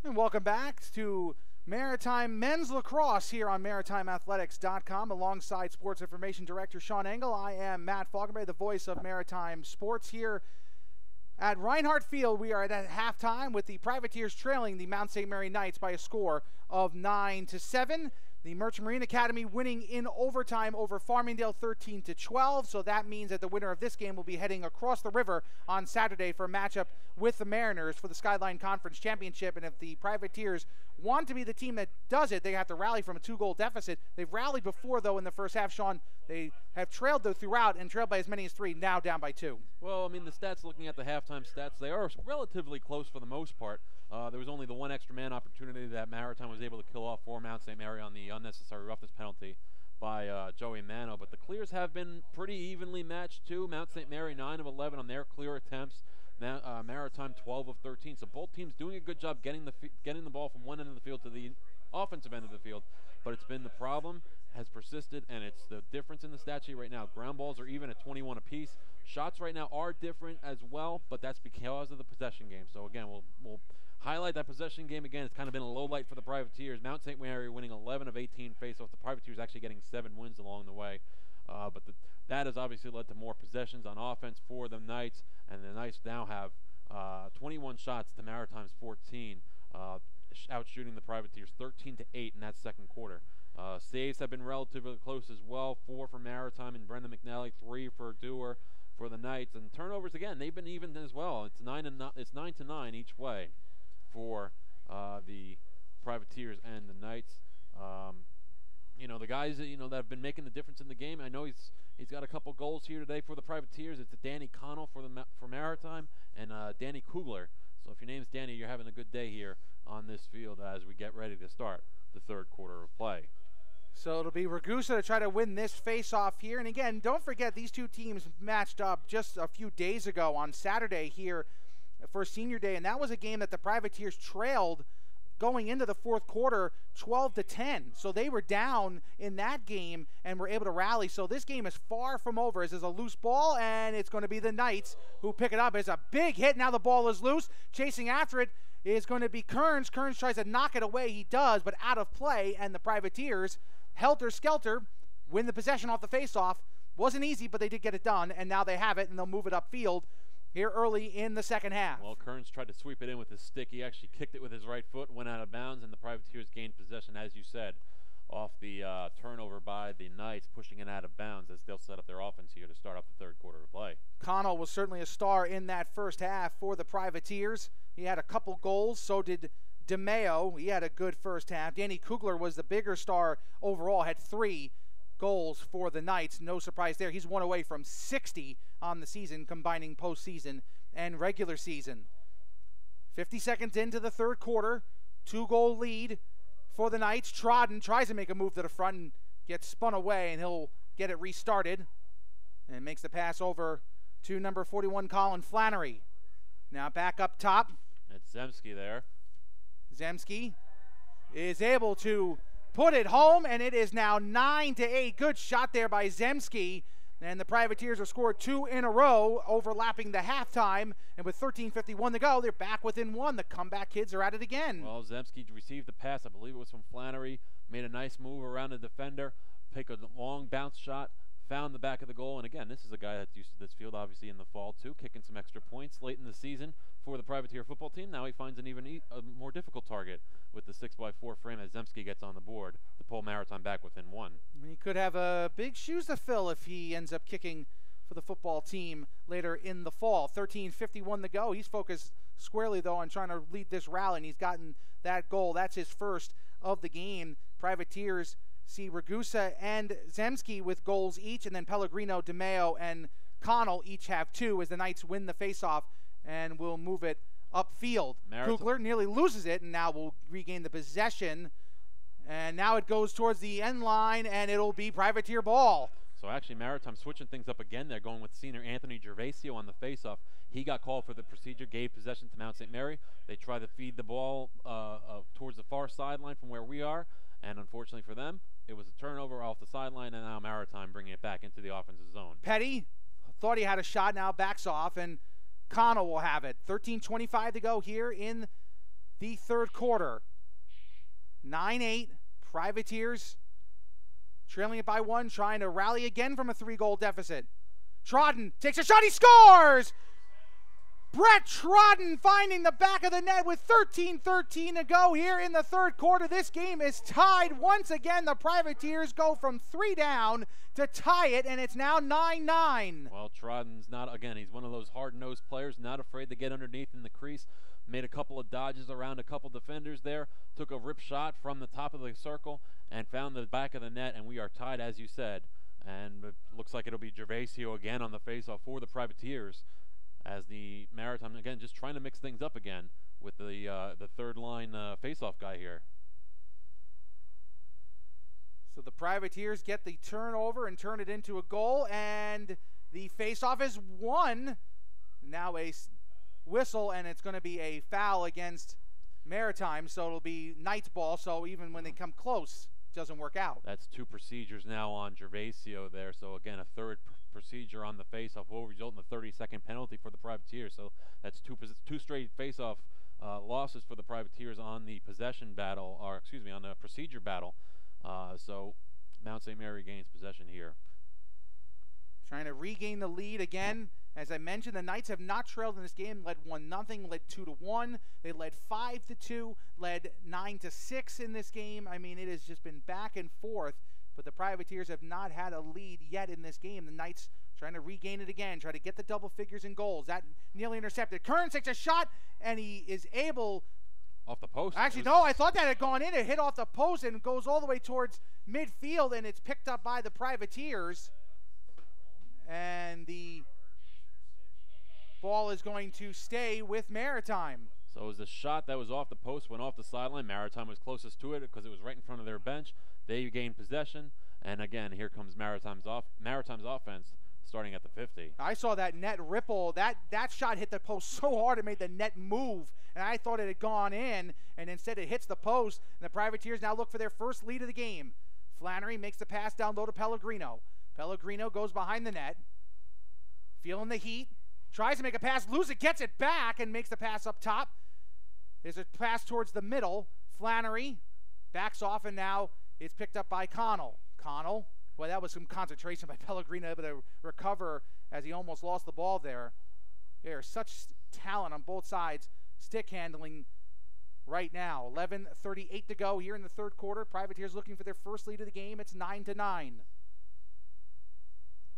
And welcome back to Maritime Men's Lacrosse here on MaritimeAthletics.com. Alongside Sports Information Director Sean Engel, I am Matt Falkenberry, the voice of Maritime Sports here at Reinhardt Field. We are at halftime with the Privateers trailing the Mount St. Mary Knights by a score of 9-7. The Merchant Marine Academy winning in overtime over Farmingdale 13-12. So that means that the winner of this game will be heading across the river on Saturday for a matchup with the Mariners for the Skyline Conference Championship. And if the Privateers want to be the team that does it, they have to rally from a 2-goal deficit. They've rallied before, though, in the first half. Sean, they have trailed, though, throughout and trailed by as many as 3, now down by 2. Well, I mean, the stats, looking at the halftime stats, they are relatively close for the most part. There was only the one extra man opportunity that Maritime was able to kill off for Mount St. Mary on the unnecessary roughness penalty by Joey Mano. But the clears have been pretty evenly matched, too. Mount St. Mary 9 of 11 on their clear attempts. Maritime 12 of 13. So both teams doing a good job getting the ball from one end of the field to the offensive end of the field. But it's been the problem has persisted, and it's the difference in the stat sheet right now. Ground balls are even at 21 apiece. Shots right now are different as well, but that's because of the possession game. So again, we'll highlight that possession game again. It's kind of been a low light for the Privateers. Mount St. Mary winning 11 of 18 faceoffs. The Privateers actually getting 7 wins along the way. But that has obviously led to more possessions on offense for the Knights, and the Knights now have 21 shots to Maritime's 14, outshooting the Privateers 13-8 in that second quarter. Saves have been relatively close as well. 4 for Maritime and Brendan McNally, 3 for Dewar for the Knights, and turnovers again. They've been even as well. It's 9-9 each way for the Privateers and the Knights. You know, the guys that have been making the difference in the game. I know he's got a couple goals here today for the Privateers. It's Danny Connell for Maritime and Danny Kugler. So if your name's Danny, you're having a good day here on this field as we get ready to start the third quarter of play. So it'll be Ragusa to try to win this face-off here. And again, don't forget, these two teams matched up just a few days ago on Saturday here for Senior Day, and that was a game that the Privateers trailed going into the fourth quarter 12-10. So they were down in that game and were able to rally. So this game is far from over. This is a loose ball, and it's going to be the Knights who pick it up. It's a big hit. Now the ball is loose. Chasing after it is going to be Kearns. Kearns tries to knock it away. He does, but out of play, and the Privateers, helter-skelter, win the possession off the face-off. Wasn't easy, but they did get it done, and now they have it, and they'll move it upfield here early in the second half. Well, Kearns tried to sweep it in with his stick. He actually kicked it with his right foot, went out of bounds, and the Privateers gained possession, as you said, off the turnover by the Knights, pushing it out of bounds as they'll set up their offense here to start off the third quarter of play. Connell was certainly a star in that first half for the Privateers. He had a couple goals, so did DeMeo. He had a good first half. Danny Kugler was the bigger star overall, had 3 goals for the Knights. No surprise there. He's one away from 60 on the season, combining postseason and regular season. 50 seconds into the third quarter, 2-goal lead for the Knights. Trodden tries to make a move to the front and gets spun away, and he'll get it restarted and makes the pass over to number 41, Colin Flannery. Now back up top. It's Zemski there. Zemski is able to put it home, and it is now 9-8. Good shot there by Zemski. And the Privateers have scored 2 in a row, overlapping the halftime. And with 13:51 to go, they're back within 1. The comeback kids are at it again. Well, Zemski received the pass. I believe it was from Flannery. Made a nice move around the defender. Pick a long bounce shot. Found the back of the goal. And again, this is a guy that's used to this field, obviously, in the fall, too. Kicking some extra points late in the season for the Privateer football team. Now he finds an even more difficult target with the 6x4 frame as Zemski gets on the board to pull Maritime back within 1. He could have big shoes to fill if he ends up kicking for the football team later in the fall. 13:51 to go. He's focused squarely, though, on trying to lead this rally, and he's gotten that goal. That's his first of the game. Privateers see Ragusa and Zemski with goals each, and then Pellegrino, DeMeo, and Connell each have 2 as the Knights win the faceoff and will move it upfield. Kugler nearly loses it, and now will regain the possession. And now it goes towards the end line, and it'll be Privateer ball. So actually Maritime switching things up again. They're going with senior Anthony Gervasio on the faceoff. He got called for the procedure, gave possession to Mount St. Mary. They try to feed the ball towards the far sideline from where we are, and unfortunately for them, it was a turnover off the sideline, and now Maritime bringing it back into the offensive zone. Petty thought he had a shot, now backs off, and Connell will have it. 13:25 to go here in the third quarter. 9-8, Privateers trailing it by 1, trying to rally again from a 3-goal deficit. Trodden takes a shot, he scores! Brett Trodden finding the back of the net with 13:13 to go here in the third quarter. This game is tied once again. The Privateers go from 3 down to tie it, and it's now 9-9. Well, Trodden's not, again, he's one of those hard-nosed players, not afraid to get underneath in the crease. Made a couple of dodges around a couple defenders there, took a rip shot from the top of the circle, and found the back of the net, and we are tied, as you said. And it looks like it'll be Gervasio again on the faceoff for the Privateers, as the Maritime, again, just trying to mix things up again with the third-line faceoff guy here. So the Privateers get the turnover and turn it into a goal, and the faceoff is won. Now a whistle, and it's going to be a foul against Maritime, so it'll be Knight's ball, so even when they come close, it doesn't work out. That's 2 procedures now on Gervasio there, so again, a third procedure on the faceoff will result in the 30-second penalty for the Privateers, so that's two straight faceoff losses for the Privateers on the possession battle, or excuse me, on the procedure battle. So Mount St. Mary gains possession here. Trying to regain the lead again. As I mentioned, the Knights have not trailed in this game. Led 1-0, led 2-1. They led 5-2, led 9-6 in this game. I mean, it has just been back and forth, but the Privateers have not had a lead yet in this game. The Knights trying to regain it again, try to get the double figures in goals. That nearly intercepted. Kearns takes a shot, and he is able... Off the post. Actually, no, I thought that had gone in. It hit off the post and goes all the way towards midfield, and it's picked up by the Privateers. And the ball is going to stay with Maritime. So it was the shot that was off the post, went off the sideline. Maritime was closest to it because it was right in front of their bench. They gained possession, and again, here comes Maritime's offense starting at the 50. I saw that net ripple. That shot hit the post so hard it made the net move, and I thought it had gone in, and instead it hits the post, and the Privateers now look for their first lead of the game. Flannery makes the pass down low to Pellegrino. Pellegrino goes behind the net, feeling the heat, tries to make a pass, loses it, gets it back, and makes the pass up top. There's a pass towards the middle. Flannery backs off, and now it's picked up by Connell. Connell, well, that was some concentration by Pellegrino, able to recover as he almost lost the ball there. There's such talent on both sides. Stick handling right now. 11:38 to go here in the third quarter. Privateers looking for their first lead of the game. It's 9-9.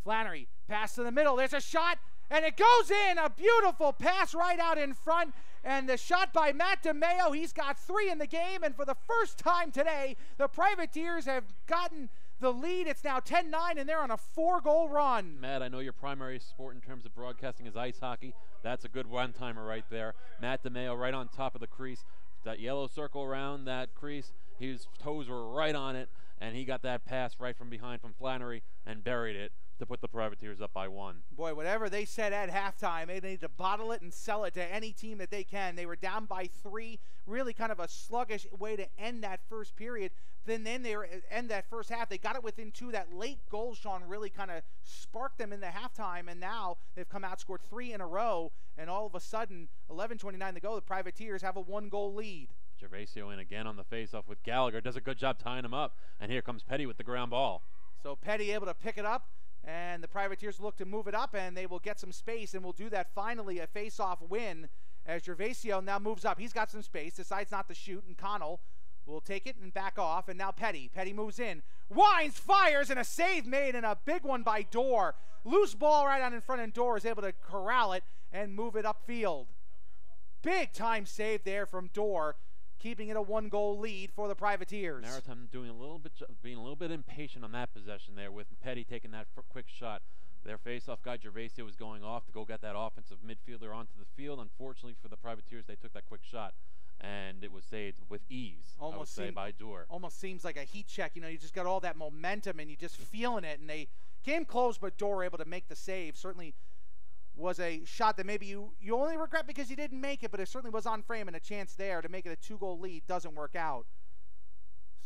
Flannery, pass to the middle. There's a shot, and it goes in. A beautiful pass right out in front. And the shot by Matt DeMeo. He's got 3 in the game, and for the first time today, the Privateers have gotten the lead. It's now 10-9, and they're on a 4-goal run. Matt, I know your primary sport in terms of broadcasting is ice hockey. That's a good one-timer right there. Matt DeMeo right on top of the crease. That yellow circle around that crease, his toes were right on it, and he got that pass right from behind from Flannery and buried it to put the Privateers up by 1. Boy, whatever they said at halftime, they need to bottle it and sell it to any team that they can. They were down by 3, really kind of a sluggish way to end that first period. Then they were end that first half. They got it within 2. That late goal, Sean, really kind of sparked them in the halftime, and now they've come out, scored 3 in a row, and all of a sudden, 11:29 to go, the Privateers have a 1-goal lead. Gervasio in again on the faceoff with Gallagher. Does a good job tying him up, and here comes Petty with the ground ball. So Petty able to pick it up, and the Privateers look to move it up, and they will get some space, and will do that finally, a face-off win, as Gervasio now moves up. He's got some space, decides not to shoot, and Connell will take it and back off, and now Petty. Petty moves in, winds, fires, and a save made, and a big one by Dorr. Loose ball right out in front, and Dorr is able to corral it and move it upfield. Big time save there from Dorr, keeping it a 1-goal lead for the Privateers. Maritime doing being a little bit impatient on that possession there, with Petty taking that quick shot. Their face-off guy Gervasio was going off to go get that offensive midfielder onto the field. Unfortunately for the Privateers, they took that quick shot, and it was saved with ease. Almost by Dorr. Almost seems like a heat check. You know, you just got all that momentum, and you just feeling it. And they came close, but Dorr able to make the save. Certainly was a shot that maybe you only regret because you didn't make it, but it certainly was on frame, and a chance there to make it a 2-goal lead doesn't work out.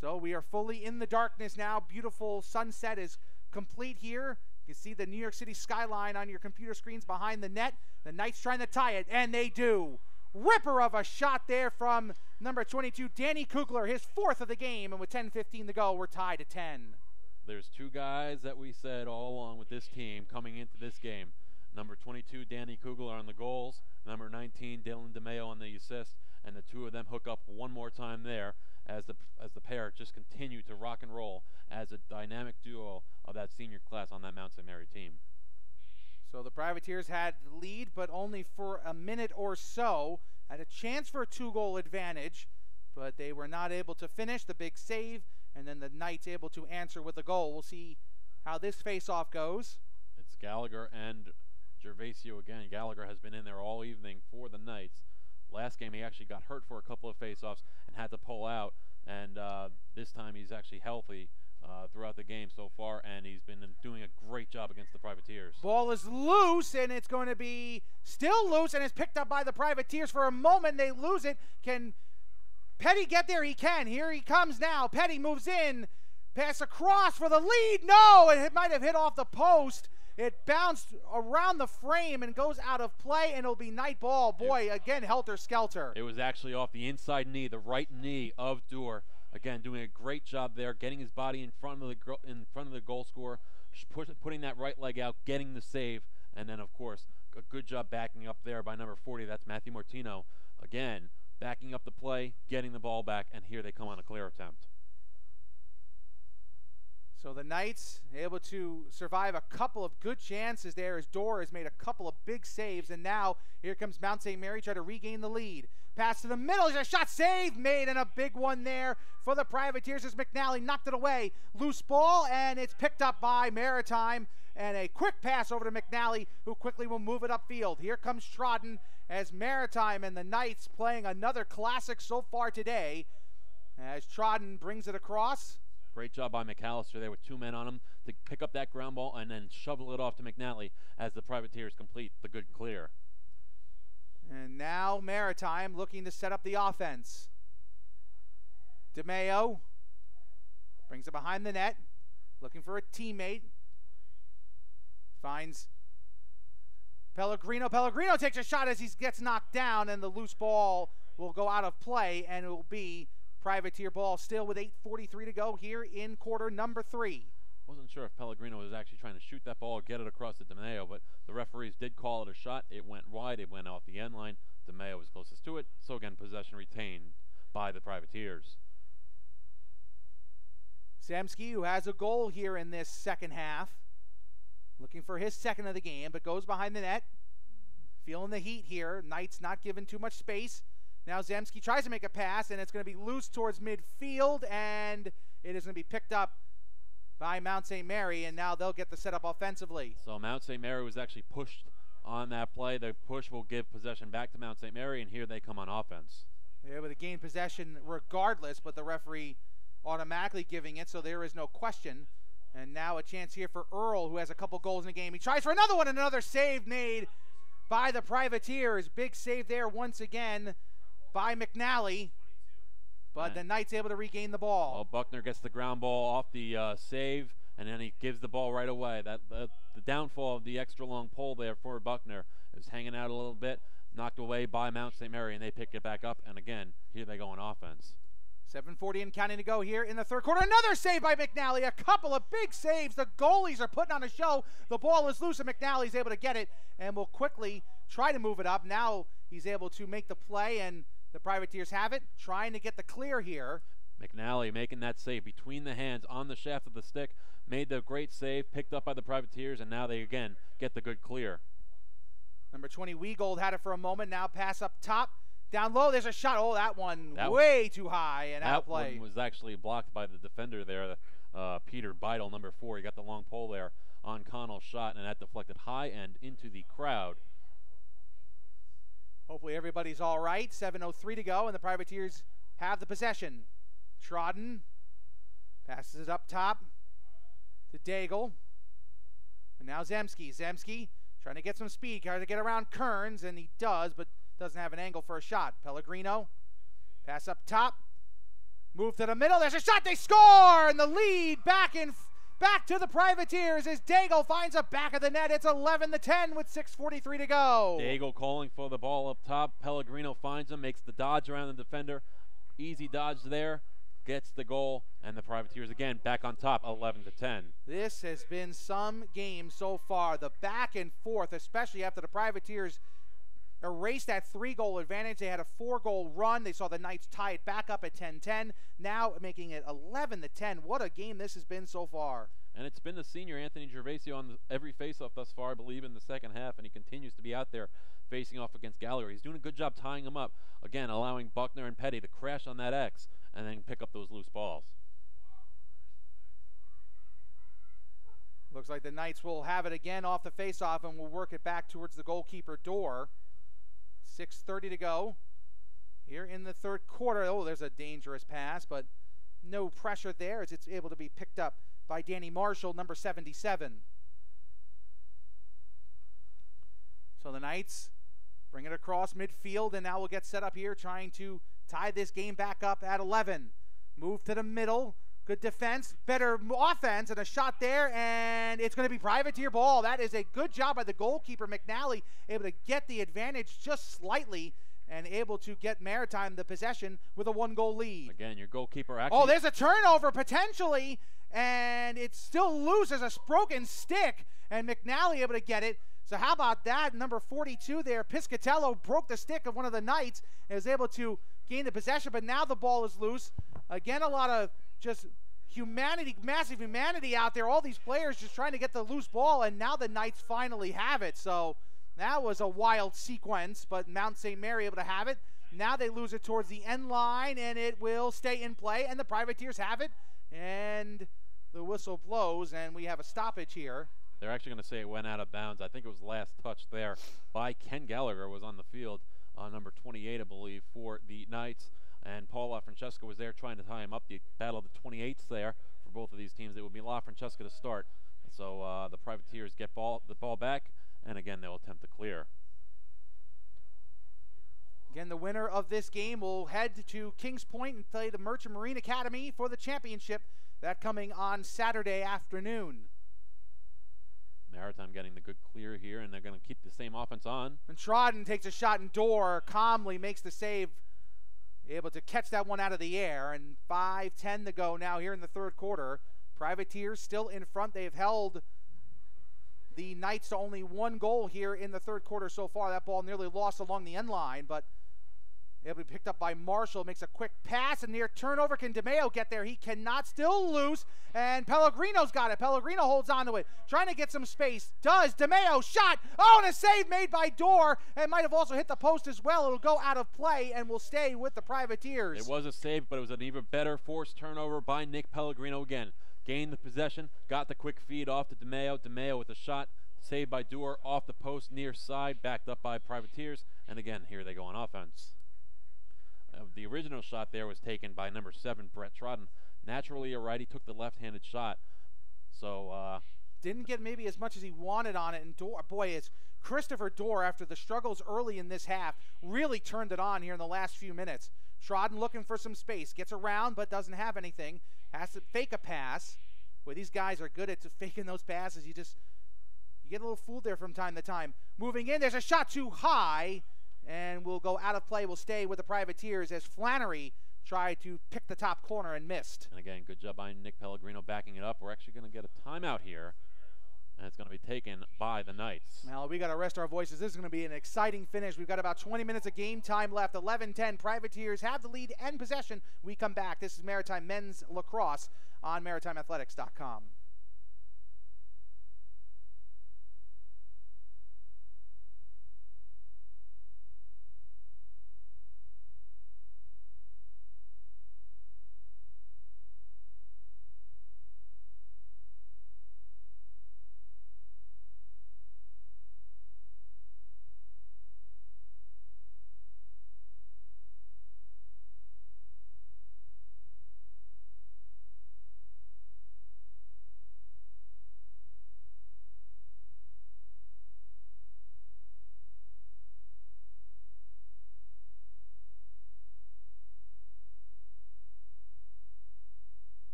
So we are fully in the darkness now. Beautiful sunset is complete here. You can see the New York City skyline on your computer screens behind the net. The Knights trying to tie it, and they do. ripper of a shot there from number 22, Danny Kugler, his 4th of the game, and with 10:15 to go, we're tied at 10. There's 2 guys that we said all along with this team coming into this game. Number 22, Danny Kugler on the goals. Number 19, Dylan DeMeo on the assist, and the 2 of them hook up one more time there as the pair just continue to rock and roll as a dynamic duo of that senior class on that Mount St. Mary team. So the Privateers had the lead, but only for a minute or so. Had a chance for a 2-goal advantage, but they were not able to finish the big save, and then the Knights able to answer with a goal. We'll see how this face-off goes. It's Gallagher and Gervasio again. Gallagher has been in there all evening for the Knights. Last game he actually got hurt for a couple of face-offs and had to pull out, and this time he's actually healthy throughout the game so far, and he's been doing a great job against the Privateers. Ball is loose, and it's going to be still loose, and it's picked up by the Privateers for a moment. They lose it. Can Petty get there? He can. Here he comes now. Petty moves in. Pass across for the lead. No, it might have hit off the post. It bounced around the frame and goes out of play, and it'll be Knight ball. Boy, again, helter-skelter. It was actually off the inside knee, the right knee of Dewar. Again, doing a great job there, getting his body in front of the goal scorer, putting that right leg out, getting the save, and then, of course, a good job backing up there by number 40. That's Matthew Martino. Again, backing up the play, getting the ball back, and here they come on a clear attempt. So the Knights able to survive a couple of good chances there as Dorr has made a couple of big saves, and now here comes Mount St. Mary try to regain the lead. Pass to the middle, there's a shot save made, and a big one there for the Privateers as McNally knocked it away. Loose ball, and it's picked up by Maritime, and a quick pass over to McNally, who quickly will move it upfield. Here comes Trodden as Maritime and the Knights playing another classic so far today as Trodden brings it across. Great job by McAllister there with 2 men on him to pick up that ground ball and then shovel it off to McNally as the Privateers complete the good clear. And now Maritime looking to set up the offense. DeMeo brings it behind the net, looking for a teammate. Finds Pellegrino. Pellegrino takes a shot as he gets knocked down, and the loose ball will go out of play, and it will be Privateer ball still with 8:43 to go here in quarter number 3. Wasn't sure if Pellegrino was actually trying to shoot that ball or get it across to DeMeo, but the referees did call it a shot. It went wide. It went off the end line. DeMeo was closest to it. So again, possession retained by the Privateers. Zemski, who has a goal here in this second half, looking for his 2nd of the game, but goes behind the net. Feeling the heat here. Knights not given too much space. Now Zemski tries to make a pass, and it's going to be loose towards midfield, and it is going to be picked up by Mount St. Mary, and now they'll get the setup offensively. So Mount St. Mary was actually pushed on that play. The push will give possession back to Mount St. Mary, and here they come on offense. They're able to gain possession regardless, but the referee automatically giving it, so there is no question. And now a chance here for Earl, who has a couple goals in the game. He tries for another one, and another save made by the Privateers. Big save there once again by McNally, but the Knights able to regain the ball. Well, Buckner gets the ground ball off the save, and then he gives the ball right away. The downfall of the extra long pole there for Buckner is hanging out a little bit, knocked away by Mount St. Mary, and they pick it back up, and again, here they go on offense. 7:40 and counting to go here in the third quarter. Another save by McNally. A couple of big saves. The goalies are putting on a show. The ball is loose, and McNally's able to get it and will quickly try to move it up. Now he's able to make the play, and the Privateers have it, trying to get the clear here. McNally making that save between the hands on the shaft of the stick, made the great save, picked up by the Privateers, and now they again get the good clear. Number 20, Wegold had it for a moment. Now pass up top. Down low, there's a shot. Oh, that one way too high and out of play. That one was actually blocked by the defender there, Peter Beidel, number 4. He got the long pole there on Connell's shot, and that deflected high and into the crowd. Hopefully everybody's all right. 7:03 to go, and the Privateers have the possession. Trodden passes it up top to Daigle. And now Zemski. Zemski trying to get some speed, trying to get around Kearns, and he does, but doesn't have an angle for a shot. Pellegrino, pass up top, move to the middle, there's a shot, they score, and the lead back back to the Privateers as Daigle finds a back of the net. It's 11-10 with 6:43 to go. Daigle calling for the ball up top. Pellegrino finds him, makes the dodge around the defender. Easy dodge there, gets the goal, and the Privateers again back on top, 11-10. This has been some game so far. The back and forth, especially after the Privateers erased that 3-goal advantage. They had a 4-goal run. They saw the Knights tie it back up at 10-10, now making it 11-10. What a game this has been so far. And it's been the senior Anthony Gervasio on every faceoff thus far, I believe, in the second half, and he continues to be out there facing off against Gallagher. He's doing a good job tying him up, again, allowing Buckner and Petty to crash on that X and then pick up those loose balls. Looks like the Knights will have it again off the faceoff and will work it back towards the goalkeeper door. 6:30 to go here in the third quarter. Oh, there's a dangerous pass, but no pressure there as it's able to be picked up by Danny Marshall, number 77. So the Knights bring it across midfield, and now we'll get set up here trying to tie this game back up at 11. Move to the middle. Good defense, better offense, and a shot there, and it's going to be Privateer ball. That is a good job by the goalkeeper, McNally, able to get the advantage just slightly and able to get Maritime the possession with a 1-goal lead. Again, your goalkeeper actually... Oh, there's a turnover potentially, and it's still loose as a broken stick, and McNally able to get it. So how about that? Number 42 there, Piscatello broke the stick of one of the Knights and was able to gain the possession, but now the ball is loose. Again, a lot of just humanity, massive humanity out there. All these players just trying to get the loose ball, and now the Knights finally have it. So that was a wild sequence, but Mount St. Mary able to have it. Now they lose it towards the end line, and it will stay in play, and the Privateers have it, and the whistle blows, and we have a stoppage here. They're actually going to say it went out of bounds. I think it was last touch there by Ken Gallagher, was on the field, number 28, I believe, for the Knights. And Paul LaFrancesca was there trying to tie him up. The battle of the 28s there for both of these teams. It would be LaFrancesca to start. So the Privateers get the ball back, and again, they'll attempt to clear. Again, the winner of this game will head to Kings Point and play the Merchant Marine Academy for the championship. That coming on Saturday afternoon. Maritime getting the good clear here, and they're going to keep the same offense on. And Trodden takes a shot and Dorr calmly makes the save, able to catch that one out of the air. And 5:10 to go now here in the third quarter. Privateers still in front. They've held the Knights to only 1 goal here in the third quarter so far. That ball nearly lost along the end line, but it'll be picked up by Marshall. Makes a quick pass, and near turnover. Can DeMeo get there? He cannot, still loose, and Pellegrino's got it. Pellegrino holds on to it, trying to get some space. Does. DeMeo, shot! Oh, and a save made by Dorr, and might have also hit the post as well. It'll go out of play and will stay with the Privateers. It was a save, but it was an even better forced turnover by Nick Pellegrino again. Gained the possession, got the quick feed off to DeMeo. DeMeo with a shot, saved by Dorr off the post near side, backed up by Privateers, and again, here they go on offense. The original shot there was taken by number 7, Brett Trodden. Naturally a righty, took the left-handed shot. So didn't get maybe as much as he wanted on it. And Dorr, boy, it's Christopher Dorr, after the struggles early in this half, really turned it on here in the last few minutes. Trodden looking for some space, gets around but doesn't have anything. Has to fake a pass. Boy, these guys are good at faking those passes. You get a little fooled there from time to time. Moving in, there's a shot too high, and will go out of play. Will stay with the Privateers as Flannery tried to pick the top corner and missed. And again, good job by Nick Pellegrino backing it up. We're actually going to get a timeout here, and it's going to be taken by the Knights. Now, we got to rest our voices. This is going to be an exciting finish. We've got about 20 minutes of game time left. 11-10. Privateers have the lead and possession. We come back. This is Maritime Men's Lacrosse on maritimeathletics.com.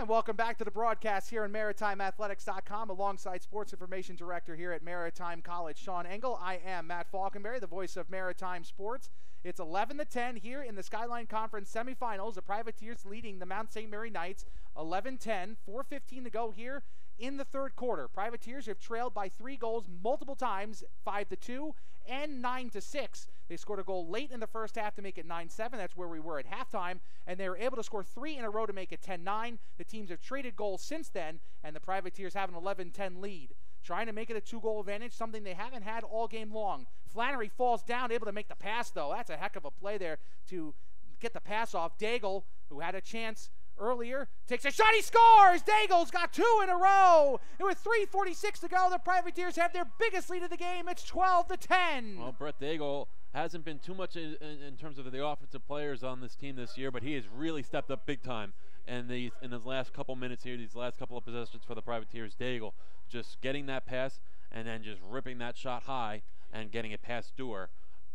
And welcome back to the broadcast here on MaritimeAthletics.com alongside Sports Information Director here at Maritime College, Sean Engel. I am Matt Falkenberry, the voice of Maritime Sports. It's 11-10 here in the Skyline Conference Semifinals. The Privateers leading the Mount St. Mary Knights 11-10, 4:15 to go here in the third quarter. Privateers have trailed by 3 goals multiple times, 5-2 and 9-6. They scored a goal late in the first half to make it 9-7. That's where we were at halftime. And they were able to score 3 in a row to make it 10-9. The teams have traded goals since then, and the Privateers have an 11-10 lead. Trying to make it a 2-goal advantage, something they haven't had all game long. Flannery falls down, able to make the pass, though. That's a heck of a play there to get the pass off. Daigle, who had a chance earlier, takes a shot, he scores! Daigle's got 2 in a row! And with 3:46 to go, the Privateers have their biggest lead of the game. It's 12-10. Well, Brett Daigle hasn't been too much in terms of the offensive players on this team this year, but he has really stepped up big time. And in his last couple minutes here, these last couple of possessions for the Privateers, Daigle just getting that pass and then just ripping that shot high and getting it past Dewar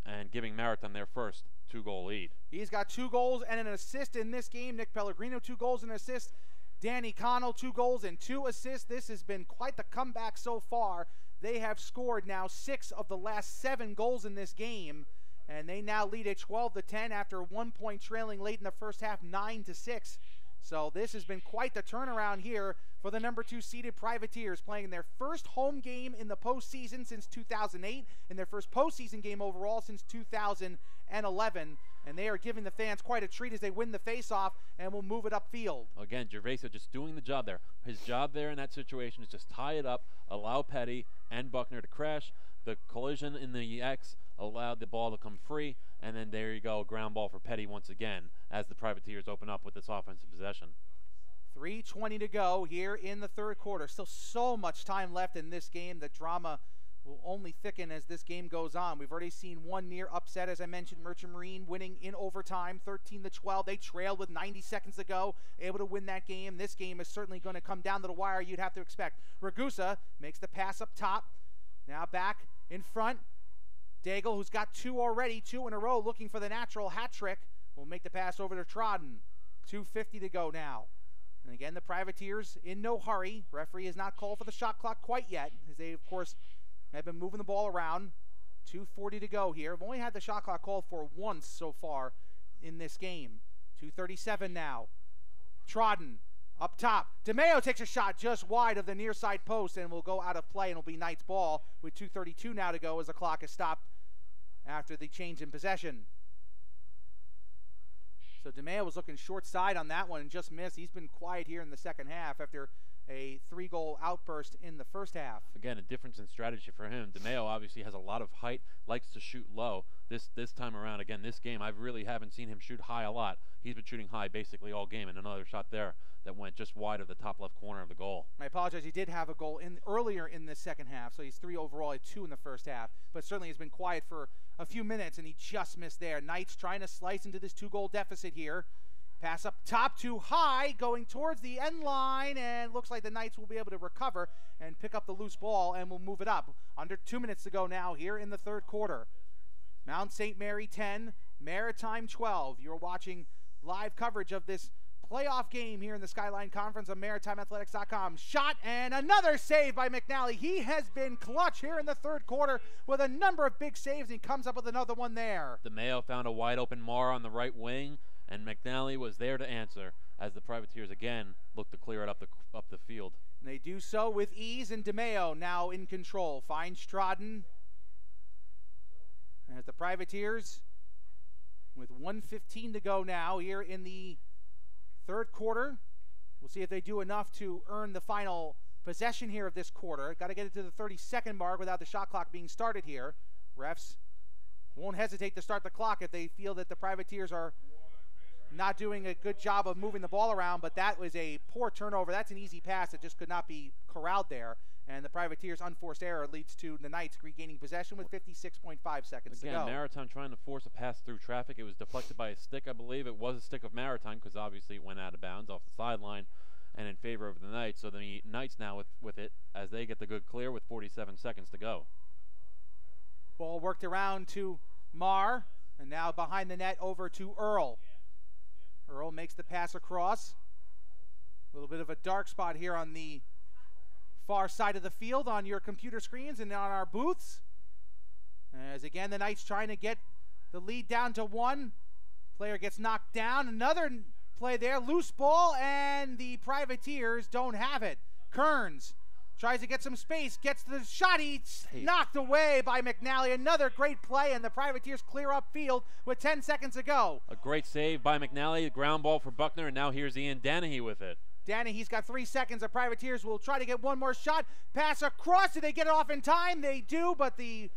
and giving Maritime their first 2-goal lead. He's got 2 goals and an assist in this game. Nick Pellegrino, 2 goals and an assist. Danny Connell, 2 goals and 2 assists. This has been quite the comeback so far. They have scored now 6 of the last 7 goals in this game, and they now lead at 12-10 after 1 point trailing late in the first half, 9-6. So this has been quite the turnaround here for the number 2 seeded Privateers, playing their first home game in the postseason since 2008 and their first postseason game overall since 2011. And they are giving the fans quite a treat as they win the faceoff and will move it upfield. Again, Gervaisa just doing the job there. His job there in that situation is just tie it up, allow Petty and Buckner to crash. The collision in the X allowed the ball to come free, and then there you go, ground ball for Petty once again as the Privateers open up with this offensive possession. 3:20 to go here in the third quarter. Still so much time left in this game. The drama will only thicken as this game goes on. We've already seen one near upset, as I mentioned, Merchant Marine winning in overtime, 13-12. They trailed with 90 seconds to go, able to win that game. This game is certainly going to come down to the wire, you'd have to expect. Ragusa makes the pass up top. Now back in front. Daigle, who's got 2 already, 2 in a row, looking for the natural hat trick, will make the pass over to Trodden. 2:50 to go now. And again, the Privateers in no hurry. Referee has not called for the shot clock quite yet, as they, of course, have been moving the ball around. 2:40 to go here. I've only had the shot clock called for once so far in this game. 2:37 now. Trodden up top. DeMeo takes a shot just wide of the near side post and will go out of play, and will be Knights ball with 2:32 now to go as the clock is stopped after the change in possession. So DeMeo was looking short side on that one and just missed. He's been quiet here in the second half after a 3-goal outburst in the first half. Again, a difference in strategy for him. DeMeo obviously has a lot of height, likes to shoot low. This time around, again, this game, I really haven't seen him shoot high a lot. He's been shooting high basically all game, and another shot there that went just wide of the top left corner of the goal. I apologize, he did have a goal earlier in the second half, so he's 3 overall, had 2 in the first half, but certainly has been quiet for a few minutes, and he just missed there. Knights trying to slice into this 2-goal deficit here. Pass up top too high, going towards the end line, and looks like the Knights will be able to recover and pick up the loose ball, and will move it up. Under 2 minutes to go now here in the third quarter. Mount St. Mary 10, Maritime 12. You're watching live coverage of this playoff game here in the Skyline Conference on MaritimeAthletics.com. Shot and another save by McNally. He has been clutch here in the third quarter with a number of big saves, and he comes up with another one there. DeMeo found a wide open Marr on the right wing, and McNally was there to answer as the Privateers again look to clear it up the field. And they do so with ease, and DeMeo now in control. Finds Trodden. As the Privateers, with 1:15 to go now here in the third quarter. We'll see if they do enough to earn the final possession here of this quarter. Got to get it to the 30-second mark without the shot clock being started here. Refs won't hesitate to start the clock if they feel that the Privateers are not doing a good job of moving the ball around, but that was a poor turnover. That's an easy pass that just could not be corralled there. And the Privateers' unforced error leads to the Knights regaining possession with 56.5 seconds to go. Again, Maritime trying to force a pass through traffic. It was deflected by a stick, I believe. It was a stick of Maritime because obviously it went out of bounds off the sideline and in favor of the Knights. So the Knights now with it as they get the good clear with 47 seconds to go. Ball worked around to Marr, and now behind the net over to Earl. Earl makes the pass across. A little bit of a dark spot here on the far side of the field on your computer screens and on our booths. As again, the Knights trying to get the lead down to 1. Player gets knocked down. Another play there, loose ball, and the Privateers don't have it. Kearns tries to get some space, gets the shot, he's knocked away by McNally. Another great play, and the Privateers clear up field with 10 seconds to go. A great save by McNally, ground ball for Buckner, and now here's Ian Danahy with it. Danahy's got 3 seconds. The Privateers will try to get one more shot. Pass across. Do they get it off in time? They do, but the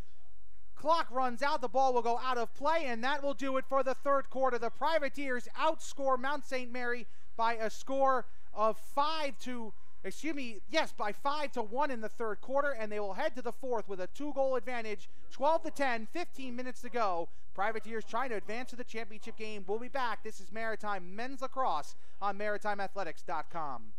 clock runs out. The ball will go out of play, and that will do it for the third quarter. The Privateers outscore Mount St. Mary by a score of 5 to 1 in the third quarter, and they will head to the fourth with a 2-goal advantage. 12-10, 15 minutes to go. Privateers trying to advance to the championship game. We'll be back. This is Maritime Men's Lacrosse on MaritimeAthletics.com.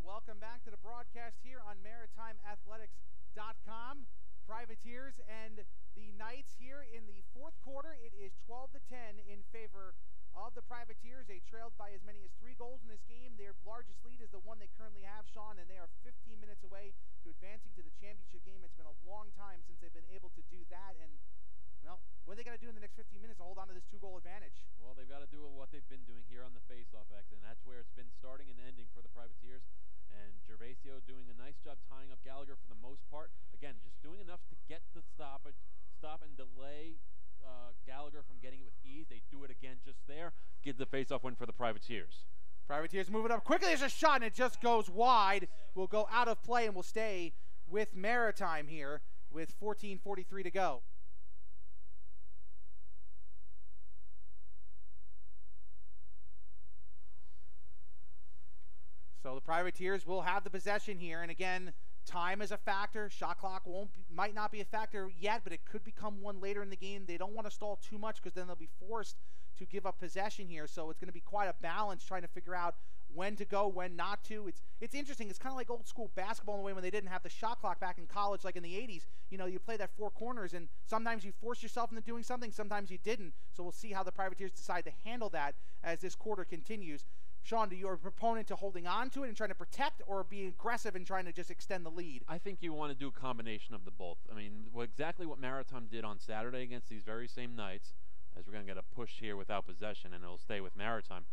Welcome back to the broadcast here on MaritimeAthletics.com. Privateers and the Knights here in the fourth quarter. It is 12-10 in favor of the Privateers. They trailed by as many as 3 goals in this game. Their largest lead is the one they currently have, Sean, and they are 15 minutes away to advancing to the championship game. It's been a long time since they've been able to do that, and well, what are they going to do in the next 15 minutes to hold on to this 2-goal advantage? Well, they've got to do what they've been doing here on the face-off X, and that's where it's been starting and ending for the Privateers. And Gervasio doing a nice job tying up Gallagher for the most part. Again, just doing enough to get the stop and delay Gallagher from getting it with ease. They do it again just there. Get the face-off win for the Privateers. Privateers moving up quickly. There's a shot, and it just goes wide. Will go out of play and will stay with Maritime here with 14:43 to go. So the Privateers will have the possession here, and again, time is a factor. Shot clock might not be a factor yet, but it could become one later in the game. They don't want to stall too much because then they'll be forced to give up possession here. So it's going to be quite a balance trying to figure out when to go, when not to. It's interesting. It's kind of like old school basketball in the way when they didn't have the shot clock back in college, like in the 80s. You know, you play that 4 corners, and sometimes you force yourself into doing something, sometimes you didn't. So we'll see how the Privateers decide to handle that as this quarter continues. Sean, are you a proponent to holding on to it and trying to protect, or be aggressive and trying to just extend the lead? I think you want to do a combination of the both. I mean, exactly what Maritime did on Saturday against these very same Knights, as we're going to get a push here without possession, and it'll stay with Maritime.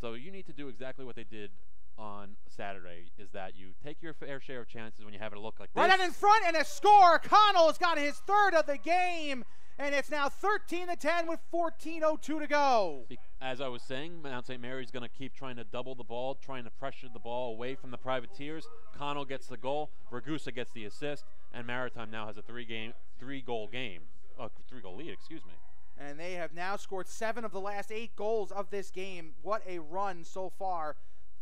So you need to do exactly what they did on Saturday, is that you take your fair share of chances when you have it look like this. Right out in front, and a score. Connell's got his 3rd of the game, and it's now 13-10 with 14:02 to go. As I was saying, Mount St. Mary's going to keep trying to double the ball, trying to pressure the ball away from the Privateers. Connell gets the goal, Ragusa gets the assist, and Maritime now has a 3-goal lead, excuse me. And they have now scored 7 of the last 8 goals of this game. What a run so far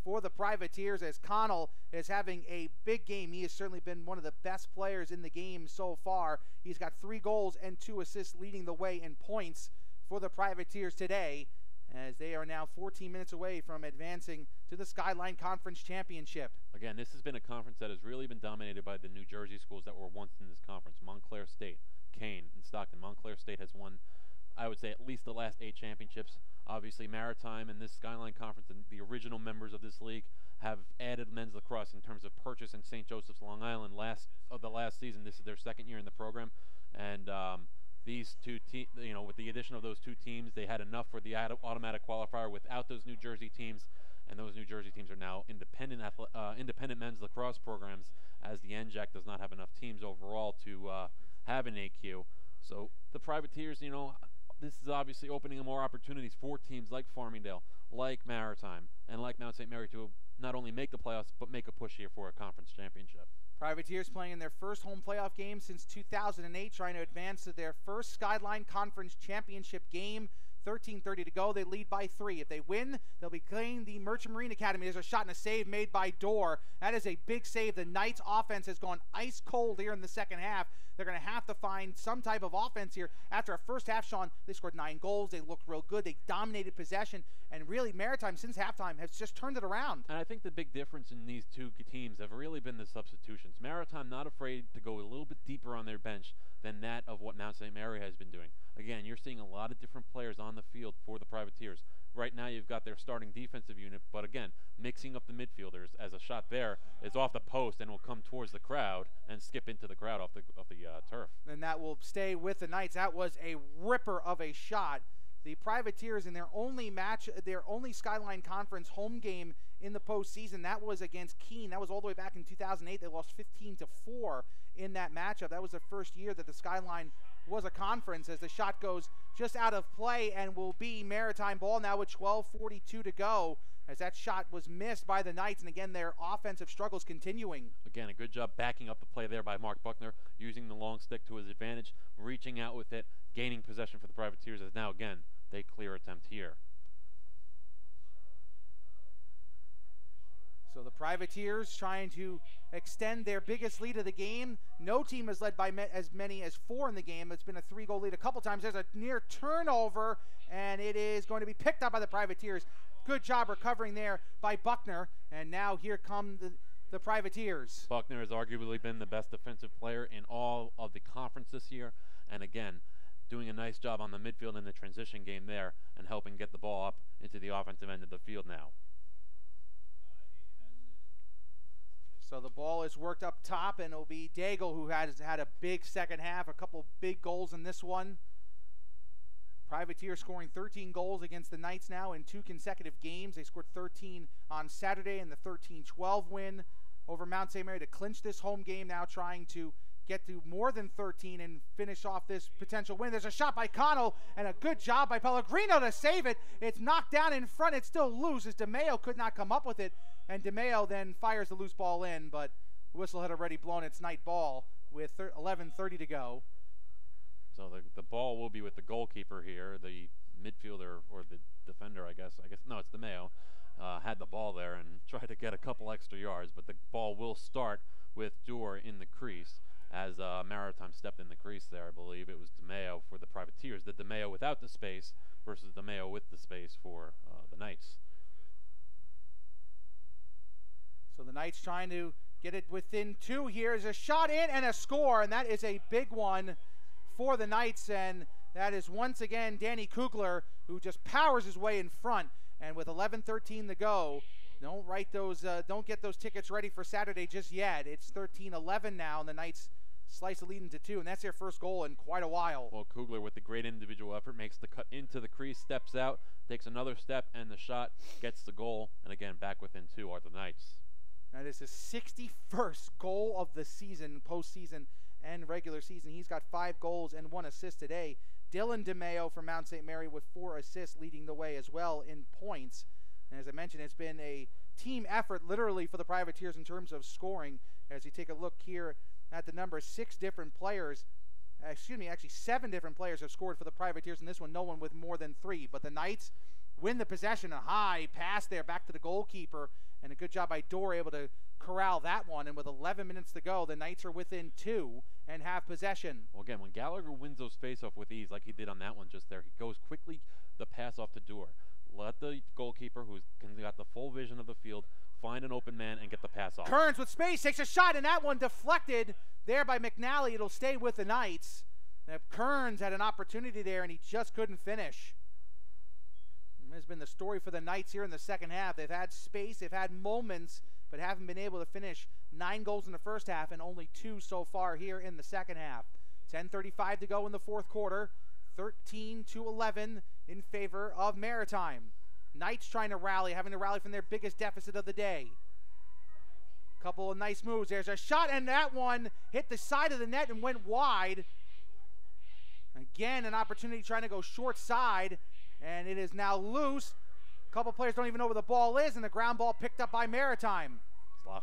for the Privateers, as Connell is having a big game. He has certainly been one of the best players in the game so far. He's got 3 goals and 2 assists, leading the way in points for the Privateers today. as they are now 14 minutes away from advancing to the Skyline Conference Championship. Again, this has been a conference that has really been dominated by the New Jersey schools that were once in this conference. Montclair State, Kane, and Stockton. Montclair State has won, I would say, at least the last 8 championships. Obviously, Maritime and this Skyline Conference, and the original members of this league, have added men's lacrosse in terms of purchase in St. Joseph's, Long Island. The last season, this is their 2nd year in the program, and these two teams, with the addition of those 2 teams, they had enough for the automatic qualifier without those New Jersey teams, and those New Jersey teams are now independent men's lacrosse programs, as the NJAC does not have enough teams overall to have an AQ. So the Privateers, this is obviously opening more opportunities for teams like Farmingdale, like Maritime, and like Mount St. Mary to not only make the playoffs, but make a push here for a conference championship. Privateers playing in their first home playoff game since 2008, trying to advance to their first Skyline Conference Championship game. 13:30 to go. They lead by 3. If they win, they'll be playing the Merchant Marine Academy. There's a shot and a save made by Dorr. That is a big save. The Knights offense has gone ice cold here in the second half. They're going to have to find some type of offense here. After a first half, Sean, they scored 9 goals. They looked real good. They dominated possession. And really, Maritime, since halftime, has just turned it around. And I think the big difference in these 2 teams have really been the substitutions. Maritime not afraid to go a little bit deeper on their bench than that of what Mount St. Mary has been doing. Again, you're seeing a lot of different players on the field for the Privateers. Right now you've got their starting defensive unit, but again, mixing up the midfielders, as a shot there is off the post and will come towards the crowd and skip into the crowd off the turf. And that will stay with the Knights. That was a ripper of a shot. The Privateers in their only Skyline Conference home game in the postseason, that was against Keene. That was all the way back in 2008. They lost 15-4 in that matchup. That was the first year that the Skyline was a conference, as the shot goes just out of play and will be Maritime ball now with 12:42 to go, as that shot was missed by the Knights. And again, their offensive struggles continuing. Again, a good job backing up the play there by Mark Buckner, using the long stick to his advantage, reaching out with it, gaining possession for the Privateers, as now again they clear attempt here. So the Privateers trying to extend their biggest lead of the game. No team has led by as many as 4 in the game. It's been a 3-goal lead a couple times. There's a near turnover, and it is going to be picked up by the Privateers. Good job recovering there by Buckner, and now here come the Privateers. Buckner has arguably been the best defensive player in all of the conference this year, and again, doing a nice job on the midfield in the transition game there and helping get the ball up into the offensive end of the field now. So the ball is worked up top, and it'll be Daigle, who has had a big second half, a couple big goals in this one. Privateers scoring 13 goals against the Knights now in 2 consecutive games. They scored 13 on Saturday in the 13-12 win over Mount St. Mary to clinch this home game, now trying to get to more than 13 and finish off this potential win. There's a shot by Connell, and a good job by Pellegrino to save it. It's knocked down in front. It's still loose, as DeMeo could not come up with it. And DeMeo then fires the loose ball in, but the whistle had already blown its night ball with 11:30 to go. So the ball will be with the goalkeeper here. The midfielder, or the defender, I guess, no, it's DeMeo, had the ball there and tried to get a couple extra yards, but the ball will start with Dorr in the crease, as Maritime stepped in the crease there. I believe it was DeMeo for the Privateers. The DeMeo without the space versus DeMeo with the space for the Knights. So the Knights trying to get it within 2 here. There's a shot in and a score, and that is a big one for the Knights. And that is once again Danny Kugler, who just powers his way in front. And with 11:13 to go, don't get those tickets ready for Saturday just yet. It's 13-11 now, and the Knights slice the lead into 2, and that's their first goal in quite a while. Well, Kugler, with the great individual effort, makes the cut into the crease, steps out, takes another step, and the shot gets the goal. And again, back within 2 are the Knights. That is his 61st goal of the season, postseason and regular season. He's got 5 goals and 1 assist today. Dylan DeMeo from Mount St. Mary with 4 assists, leading the way as well in points. And as I mentioned, it's been a team effort literally for the Privateers in terms of scoring. As you take a look here at the numbers, 6 different players, actually 7 different players have scored for the Privateers in this one, no one with more than 3. But the Knights win the possession, a high pass there back to the goalkeeper, and a good job by Dorr able to corral that one. And with 11 minutes to go, the Knights are within 2 and have possession. Well, again, when Gallagher wins those face-off with ease like he did on that one just there, he goes quickly the pass off to Dorr. let the goalkeeper, who's got the full vision of the field, find an open man and get the pass off. Kearns with space takes a shot, and that one deflected there by McNally. It'll stay with the Knights. Kearns had an opportunity there, and he just couldn't finish. It has been the story for the Knights here in the second half. They've had space, they've had moments, but haven't been able to finish. 9 goals in the first half and only 2 so far here in the second half. 10:35 to go in the fourth quarter. 13-11 in favor of Maritime. Knights trying to rally, having to rally from their biggest deficit of the day. Couple of nice moves. There's a shot, and that one hit the side of the net and went wide. Again, an opportunity trying to go short side, and it is now loose. A couple players don't even know where the ball is, and the ground ball picked up by Maritime.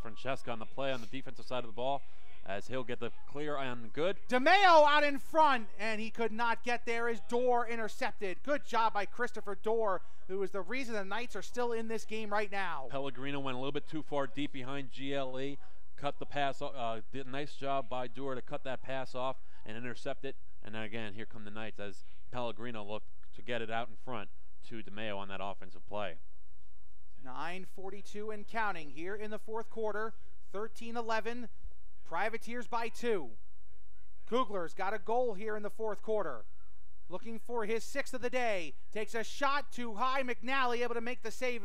Francesca on the play on the defensive side of the ball, as he'll get the clear on good. DeMeo out in front, and he could not get there as Dorr intercepted. Good job by Christopher Dorr, who is the reason the Knights are still in this game right now. Pellegrino went a little bit too far deep behind GLE, cut the pass off, did a nice job by Dorr to cut that pass off and intercept it. And then again, here come the Knights as Pellegrino looked to get it out in front to DeMeo on that offensive play. 9:42 and counting here in the fourth quarter. 13-11. Privateers by 2. Kugler's got a goal here in the fourth quarter. Looking for his 6th of the day. Takes a shot too high. McNally able to make the save,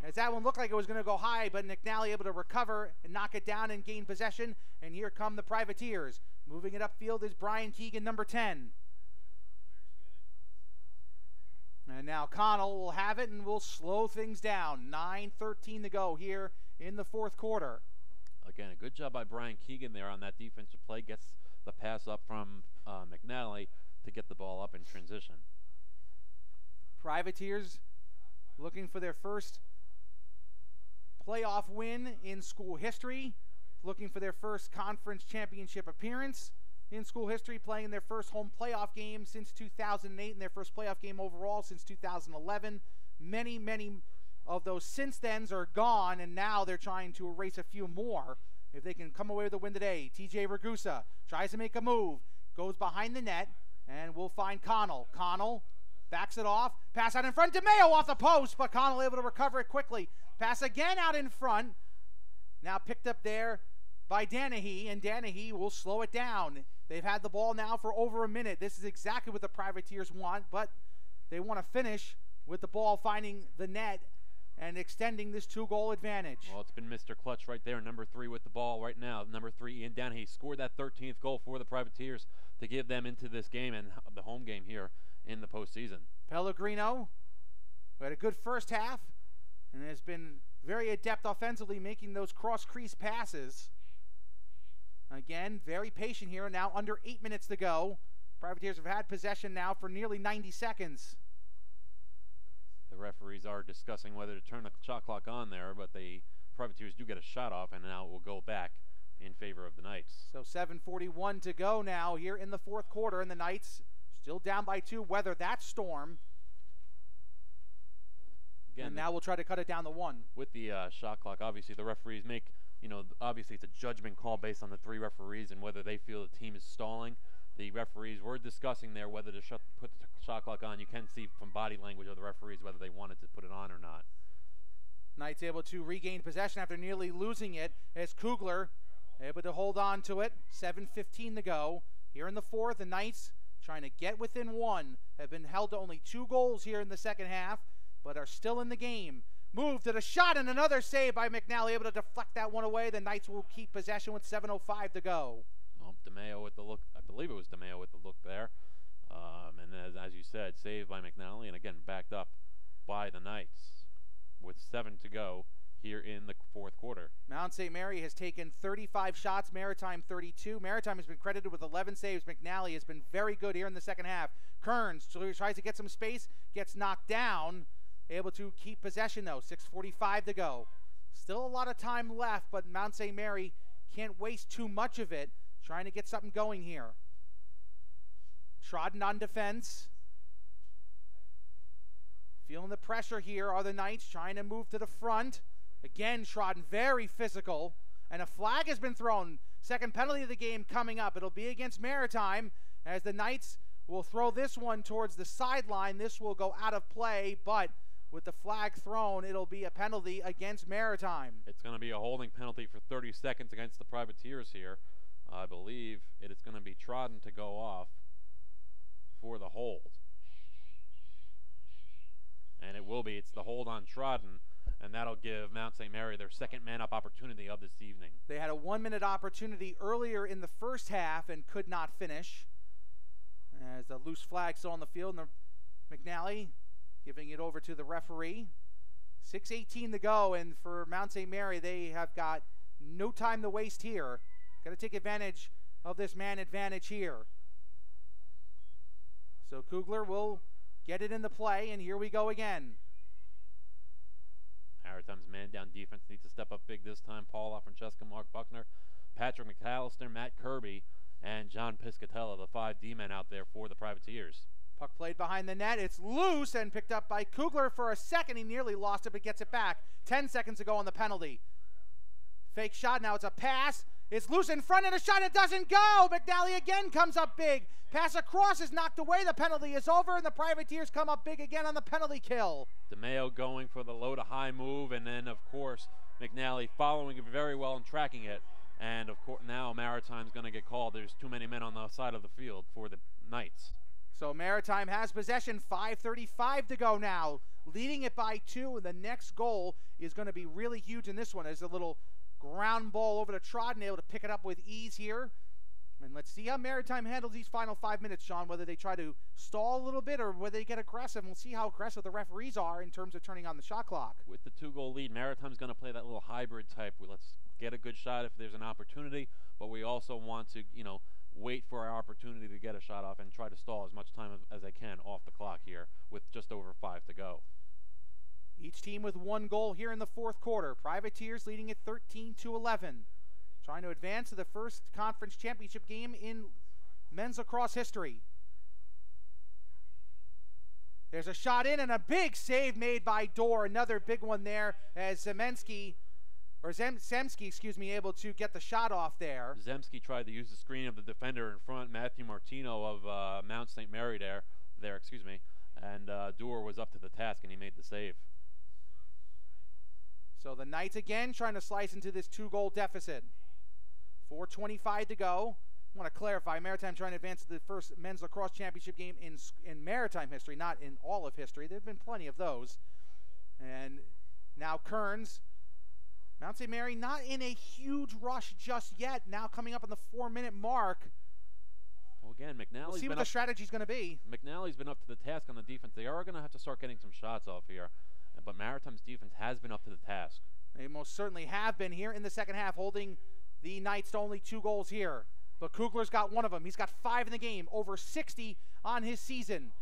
as that one looked like it was going to go high, but McNally able to recover and knock it down and gain possession. And here come the Privateers. Moving it upfield is Brian Keegan, number 10. And now Connell will have it and will slow things down. 9:13 to go here in the fourth quarter. Again, a good job by Brian Keegan there on that defensive play. Gets the pass up from McNally to get the ball up in transition. Privateers looking for their first playoff win in school history. Looking for their first conference championship appearance in school history, playing their first home playoff game since 2008 and their first playoff game overall since 2011. Many of those since thens are gone, and now they're trying to erase a few more. If they can come away with a win today, TJ Ragusa tries to make a move, goes behind the net, and we'll find Connell. Connell backs it off, pass out in front, DeMeo off the post, but Connell able to recover it quickly. Pass again out in front, now picked up there by Danahy, and Danahy will slow it down. They've had the ball now for over a minute. This is exactly what the Privateers want, but they want to finish with the ball finding the net and extending this 2-goal advantage. Well, it's been Mr. Clutch right there, number 3 with the ball right now. Number 3, Ian Danahy, scored that 13th goal for the Privateers to give them into this game and the home game here in the postseason. Pellegrino, who had a good first half and has been very adept offensively making those cross-crease passes. Again, very patient here. Now under 8 minutes to go. Privateers have had possession now for nearly 90 seconds. The referees are discussing whether to turn the shot clock on there, but the Privateers do get a shot off, and now it will go back in favor of the Knights. So 7:41 to go now here in the fourth quarter, and the Knights still down by 2. Weather that storm. Again, and now we'll try to cut it down to 1. With the shot clock, obviously the referees make, obviously it's a judgment call based on the 3 referees and whether they feel the team is stalling. The referees were discussing there whether to put the shot clock on. You can see from body language of the referees whether they wanted to put it on or not. Knights able to regain possession after nearly losing it as Kugler able to hold on to it. 7:15 to go. Here in the fourth, the Knights trying to get within 1. Have been held to only 2 goals here in the second half, but are still in the game. Move to the shot, and another save by McNally, able to deflect that one away. The Knights will keep possession with 7:05 to go. DeMeo with the look. I believe it was DeMeo with the look there. And as you said, saved by McNally, and again backed up by the Knights with 7 to go here in the fourth quarter. Mount St. Mary has taken 35 shots, Maritime 32. Maritime has been credited with 11 saves. McNally has been very good here in the second half. Kearns tries to get some space, gets knocked down. Able to keep possession though. 6:45 to go. Still a lot of time left, but Mount St. Mary can't waste too much of it. Trying to get something going here. Trodden on defense. Feeling the pressure here are the Knights, trying to move to the front. Again, Trodden very physical. And a flag has been thrown. Second penalty of the game coming up. It'll be against Maritime as the Knights will throw this one towards the sideline. This will go out of play, but with the flag thrown, it'll be a penalty against Maritime. It's going to be a holding penalty for 30 seconds against the Privateers here. I believe it is going to be Trodden to go off for the hold. And it will be. It's the hold on Trodden, and that'll give Mount St. Mary their second man-up opportunity of this evening. They had a 1-minute opportunity earlier in the first half and could not finish. As a loose flag still on the field, and McNally giving it over to the referee. 6:18 to go, and for Mount St. Mary, they have got no time to waste here. Got to take advantage of this man advantage here. So Kugler will get it into play, and here we go again. Maritime's man-down defense needs to step up big this time. Paul Francesca, Mark Buckner, Patrick McAllister, Matt Kirby, and John Piscatella, the 5 D-men out there for the Privateers. Puck played behind the net. It's loose and picked up by Kugler for a second. He nearly lost it, but gets it back. 10 seconds to go on the penalty. Fake shot. Now it's a pass. It's loose in front and a shot. It doesn't go. McNally again comes up big. Pass across is knocked away. The penalty is over, and the Privateers come up big again on the penalty kill. DeMeo going for the low to high move, and then, of course, McNally following it very well and tracking it. And, of course, now Maritime's going to get called. There's too many men on the side of the field for the Knights. So Maritime has possession. 5:35 to go now. Leading it by 2, and the next goal is going to be really huge in this one. There's a little ground ball over to Trodden, able to pick it up with ease here. And let's see how Maritime handles these final 5 minutes, Sean, whether they try to stall a little bit or whether they get aggressive. And we'll see how aggressive the referees are in terms of turning on the shot clock. With the 2-goal lead, Maritime's going to play that little hybrid type. Let's get a good shot if there's an opportunity, but we also want to, wait for our opportunity to get a shot off and try to stall as much time as I can off the clock here with just over 5 to go. Each team with 1 goal here in the fourth quarter. Privateers leading at 13-11. Trying to advance to the first conference championship game in men's lacrosse history. There's a shot in and a big save made by Dorr. Another big one there as Zemsky, able to get the shot off there. Zemsky tried to use the screen of the defender in front, Matthew Martino of Mount St. Mary and Dorr was up to the task and he made the save. So the Knights again trying to slice into this 2-goal deficit. 4:25 to go. I want to clarify, Maritime trying to advance to the first men's lacrosse championship game in Maritime history, not in all of history. There have been plenty of those. And now Kearns, Mount St. Mary not in a huge rush just yet, now coming up on the 4-minute mark. Well, again, We'll see what the strategy's going to be. McNally's been up to the task on the defense. They are going to have to start getting some shots off here, but Maritime's defense has been up to the task. They most certainly have been here in the second half, holding the Knights to only 2 goals here. But Kugler's got 1 of them. He's got 5 in the game, over 60 on his season.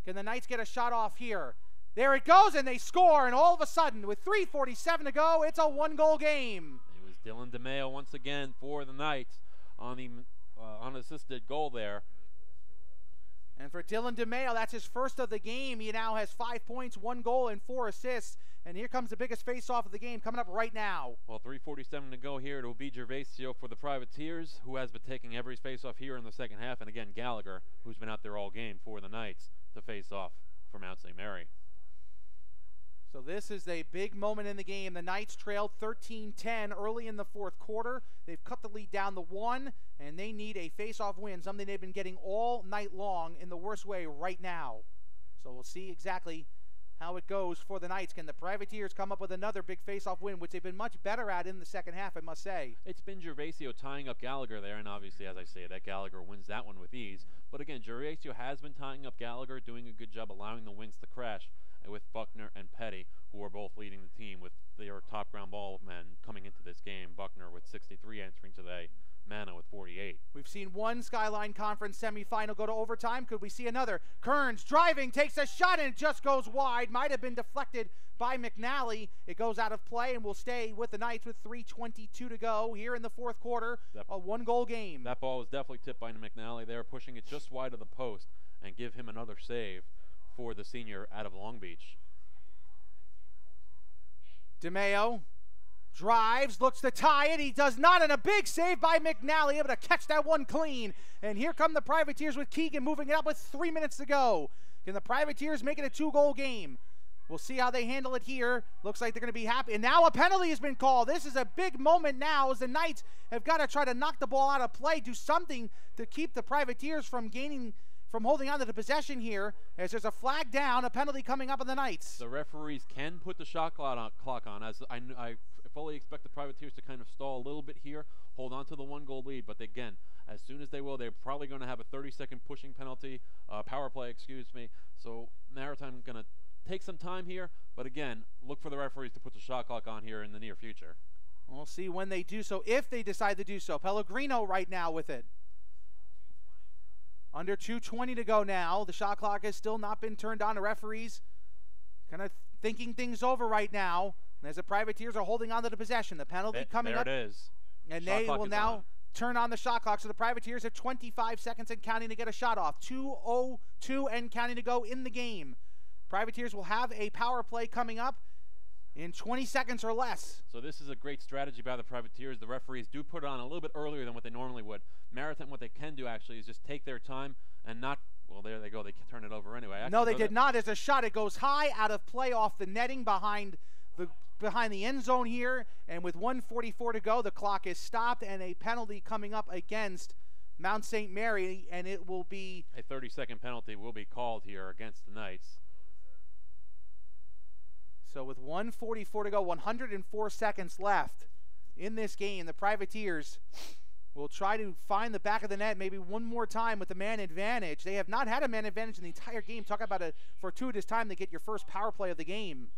Can the Knights get a shot off here? There it goes, and they score, and all of a sudden, with 3:47 to go, it's a 1-goal game. It was Dylan DeMeo once again for the Knights on the unassisted goal there. And for Dylan DeMeo, that's his first of the game. He now has 5 points, 1 goal, and 4 assists. And here comes the biggest face-off of the game coming up right now. Well, 3:47 to go here. It will be Gervasio for the Privateers, who has been taking every face-off here in the second half. And again, Gallagher, who's been out there all game for the Knights to face off for Mount St. Mary. So this is a big moment in the game. The Knights trailed 13-10 early in the fourth quarter. They've cut the lead down to 1, and they need a face-off win, something they've been getting all night long in the worst way right now. So we'll see exactly how it goes for the Knights. Can the Privateers come up with another big face-off win, which they've been much better at in the second half, I must say. It's been Gervasio tying up Gallagher there, and obviously, as I say, that Gallagher wins that one with ease. But again, Gervasio has been tying up Gallagher, doing a good job allowing the wings to crash with Buckner and Petty, who are both leading the team with their top ground ball men coming into this game. Buckner with 63 entering today, Mana with 48. We've seen 1 Skyline Conference semifinal go to overtime. Could we see another? Kearns driving, takes a shot, and it just goes wide. Might have been deflected by McNally. It goes out of play and will stay with the Knights with 3:22 to go here in the fourth quarter. A 1-goal game. That ball was definitely tipped by McNally. They were pushing it just wide of the post and give him another save for the senior out of Long Beach. DeMeo drives, looks to tie it. He does not, and a big save by McNally, able to catch that one clean. And here come the Privateers with Keegan moving it up with 3 minutes to go. Can the Privateers make it a 2-goal game? We'll see how they handle it here. Looks like they're going to be happy. And now a penalty has been called. This is a big moment now as the Knights have got to try to knock the ball out of play, do something to keep the Privateers from holding on to the possession here, as there's a flag down, a penalty coming up on the Knights. The referees can put the shot clock on, as I fully expect the Privateers to kind of stall a little bit here, hold on to the 1-goal lead, but again, as soon as they will, they're probably going to have a 30-second pushing penalty, power play, excuse me, so Maritime going to take some time here, but again, look for the referees to put the shot clock on here in the near future. We'll see when they do so, if they decide to do so. Pellegrino right now with it. Under 2:20 to go now. The shot clock has still not been turned on. The referees kind of thinking things over right now as the Privateers are holding on to the possession. The penalty coming up. There it is. And they will now turn on the shot clock. So the Privateers have 25 seconds and counting to get a shot off. 2:02 and counting to go in the game. Privateers will have a power play coming up in 20 seconds or less. So this is a great strategy by the Privateers. The referees do put it on a little bit earlier than what they normally would. Maritime, what they can do actually is just take their time and not, well, there they go. They turn it over anyway. Actually, no, they did not. There's a shot. It goes high out of play off the netting behind the end zone here. And with 1:44 to go, the clock is stopped and a penalty coming up against Mount St. Mary, and it will be a 30-second penalty will be called here against the Knights. So with 1:44 to go, 104 seconds left in this game, the Privateers will try to find the back of the net maybe one more time with the man advantage. They have not had a man advantage in the entire game. Talk about a fortuitous time to get your first power play of the game.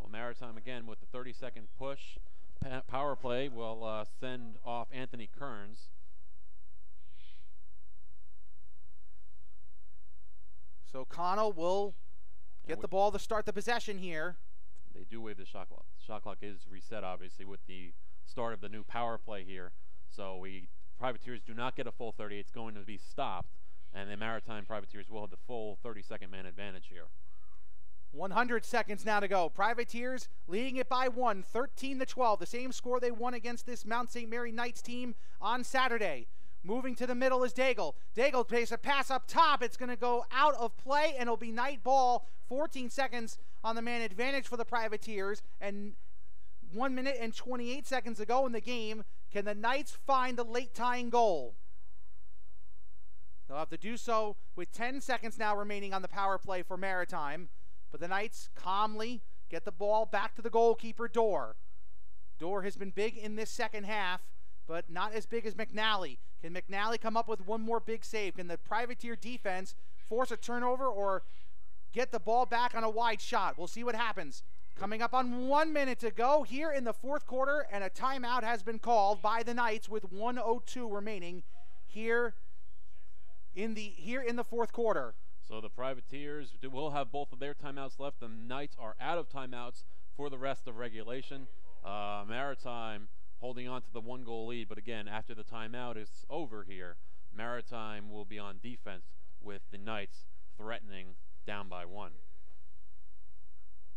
Well, Maritime again with the 30-second push. Power play will send off Anthony Kearns. So Connell will get the ball to start the possession here. They do wave the shot clock. The shot clock is reset, obviously, with the start of the new power play here. So Privateers do not get a full 30. It's going to be stopped, and the Maritime Privateers will have the full 30-second man advantage here. 100 seconds now to go. Privateers leading it by 1, 13-12. The same score they won against this Mount St. Mary Knights team on Saturday. Moving to the middle is Daigle. Daigle plays a pass up top. It's going to go out of play, and it'll be Knight ball. 14 seconds on the man advantage for the Privateers, and 1 minute and 28 seconds to go in the game. Can the Knights find the late tying goal? They'll have to do so with 10 seconds now remaining on the power play for Maritime. But the Knights calmly get the ball back to the goalkeeper, Dorr. Dorr has been big in this second half, but not as big as McNally. Can McNally come up with one more big save? Can the Privateer defense force a turnover or get the ball back on a wide shot? We'll see what happens. Coming up on 1 minute to go here in the fourth quarter, and a timeout has been called by the Knights with 1:02 remaining here in the fourth quarter. So the Privateers will have both of their timeouts left. The Knights are out of timeouts for the rest of regulation. Maritime holding on to the 1-goal lead, but again, after the timeout is over here, Maritime will be on defense with the Knights threatening down by 1.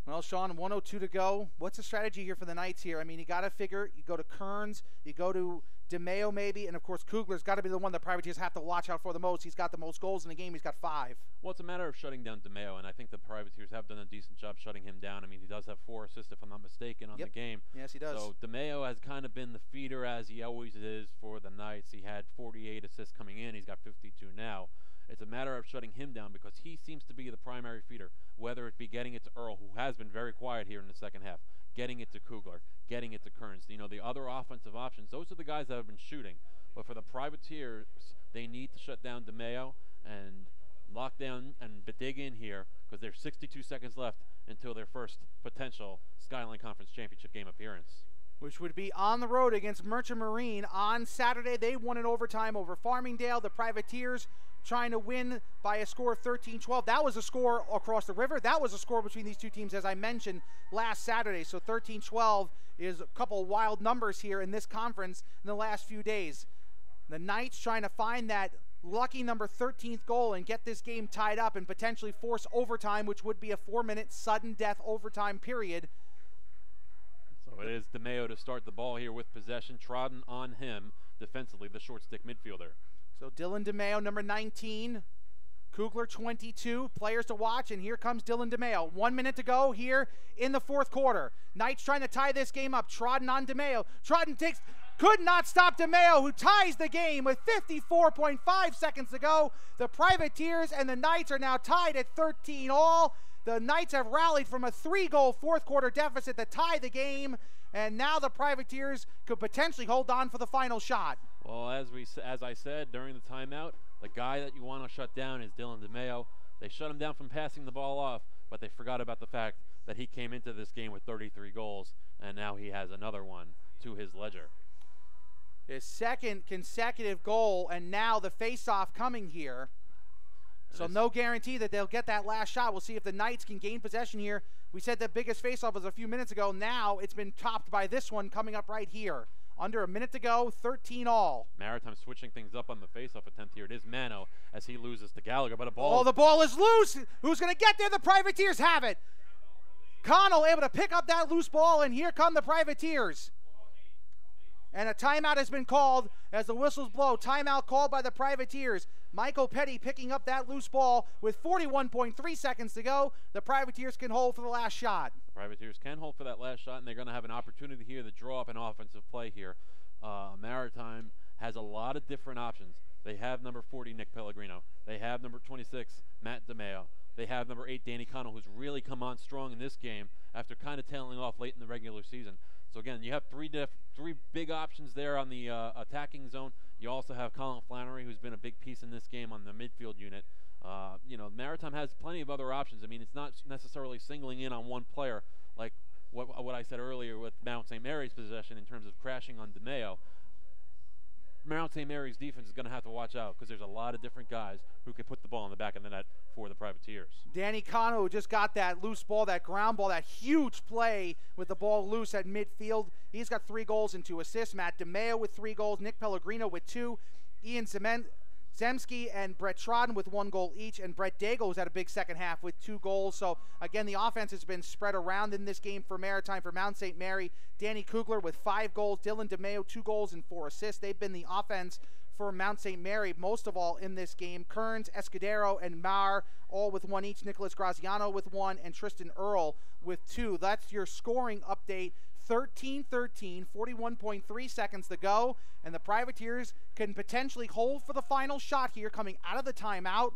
Well, Sean, 1:02 to go. What's the strategy here for the Knights here? I mean, you got to figure, you go to Kearns, you go to DeMeo maybe, and of course Kugler's got to be the one the Privateers have to watch out for the most. He's got the most goals in the game. He's got 5. Well, it's a matter of shutting down DeMeo, and I think the Privateers have done a decent job shutting him down. I mean, he does have 4 assists, if I'm not mistaken, on the game. Yes, he does. So DeMeo has kind of been the feeder, as he always is, for the Knights. He had 48 assists coming in. He's got 52 now. It's a matter of shutting him down because he seems to be the primary feeder, whether it be getting it to Earl, who has been very quiet here in the second half, getting it to Kugler, getting it to Kearns. You know, the other offensive options, those are the guys that have been shooting. But for the Privateers, they need to shut down DeMeo and lock down and dig in here because there's 62 seconds left until their first potential Skyline Conference Championship game appearance, which would be on the road against Merchant Marine on Saturday. They won in overtime over Farmingdale. The Privateers trying to win by a score of 13-12. That was a score across the river. That was a score between these two teams, as I mentioned, last Saturday. So 13-12 is a couple wild numbers here in this conference in the last few days. The Knights trying to find that lucky number 13th goal and get this game tied up and potentially force overtime, which would be a 4-minute sudden death overtime period. So it is DeMeo to start the ball here with possession. Trodden on him defensively, the short stick midfielder. So Dylan DeMeo, number 19, Kugler 22, players to watch, and here comes Dylan DeMeo. 1 minute to go here in the fourth quarter. Knights trying to tie this game up. Trodden on DeMeo. Trodden could not stop DeMeo, who ties the game with 54.5 seconds to go. The Privateers and the Knights are now tied at 13 all. The Knights have rallied from a 3-goal fourth quarter deficit to tie the game, and now the Privateers could potentially hold on for the final shot. Well, as I said during the timeout, the guy that you want to shut down is Dylan DeMeo. They shut him down from passing the ball off, but they forgot about the fact that he came into this game with 33 goals, and now he has another one to his ledger. His second consecutive goal, and now the face-off coming here. So no guarantee that they'll get that last shot. We'll see if the Knights can gain possession here. We said the biggest face-off was a few minutes ago. Now it's been topped by this one coming up right here. Under a minute to go, 13 all. Maritime switching things up on the face-off attempt here. It is Mano as he loses to Gallagher, but a ball. Oh, the ball is loose. Who's going to get there? The Privateers have it. Connell able to pick up that loose ball, and here come the Privateers. And a timeout has been called as the whistles blow. Timeout called by the Privateers. Michael Petty picking up that loose ball with 41.3 seconds to go. The Privateers can hold for the last shot. The Privateers can hold for that last shot, and they're going to have an opportunity here to draw up an offensive play here. Maritime has a lot of different options. They have number 40, Nick Pellegrino. They have number 26, Matt DeMeo. They have number 8, Danny Connell, who's really come on strong in this game after kind of tailing off late in the regular season. So again, you have three big options there on the attacking zone. You also have Colin Flannery, who's been a big piece in this game on the midfield unit. You know, Maritime has plenty of other options. I mean, it's not necessarily singling in on one player like what I said earlier with Mount St. Mary's possession in terms of crashing on DeMeo. Mount St. Mary's defense is going to have to watch out because there's a lot of different guys who can put the ball in the back of the net for the Privateers. Danny Cano, who just got that loose ball, that ground ball, that huge play with the ball loose at midfield. He's got 3 goals and 2 assists. Matt DeMeo with 3 goals. Nick Pellegrino with 2. Ian Zemski and Brett Trodden with 1 goal each. And Brett Daigle has had a big second half with 2 goals. So, again, the offense has been spread around in this game for Maritime. For Mount St. Mary, Danny Kugler with 5 goals. Dylan DeMeo, 2 goals and 4 assists. They've been the offense for Mount St. Mary most of all in this game. Kearns, Escudero, and Mar all with 1 each. Nicholas Graziano with 1, and Tristan Earl with 2. That's your scoring update. 13-13, 41.3 seconds to go, and the Privateers can potentially hold for the final shot here coming out of the timeout,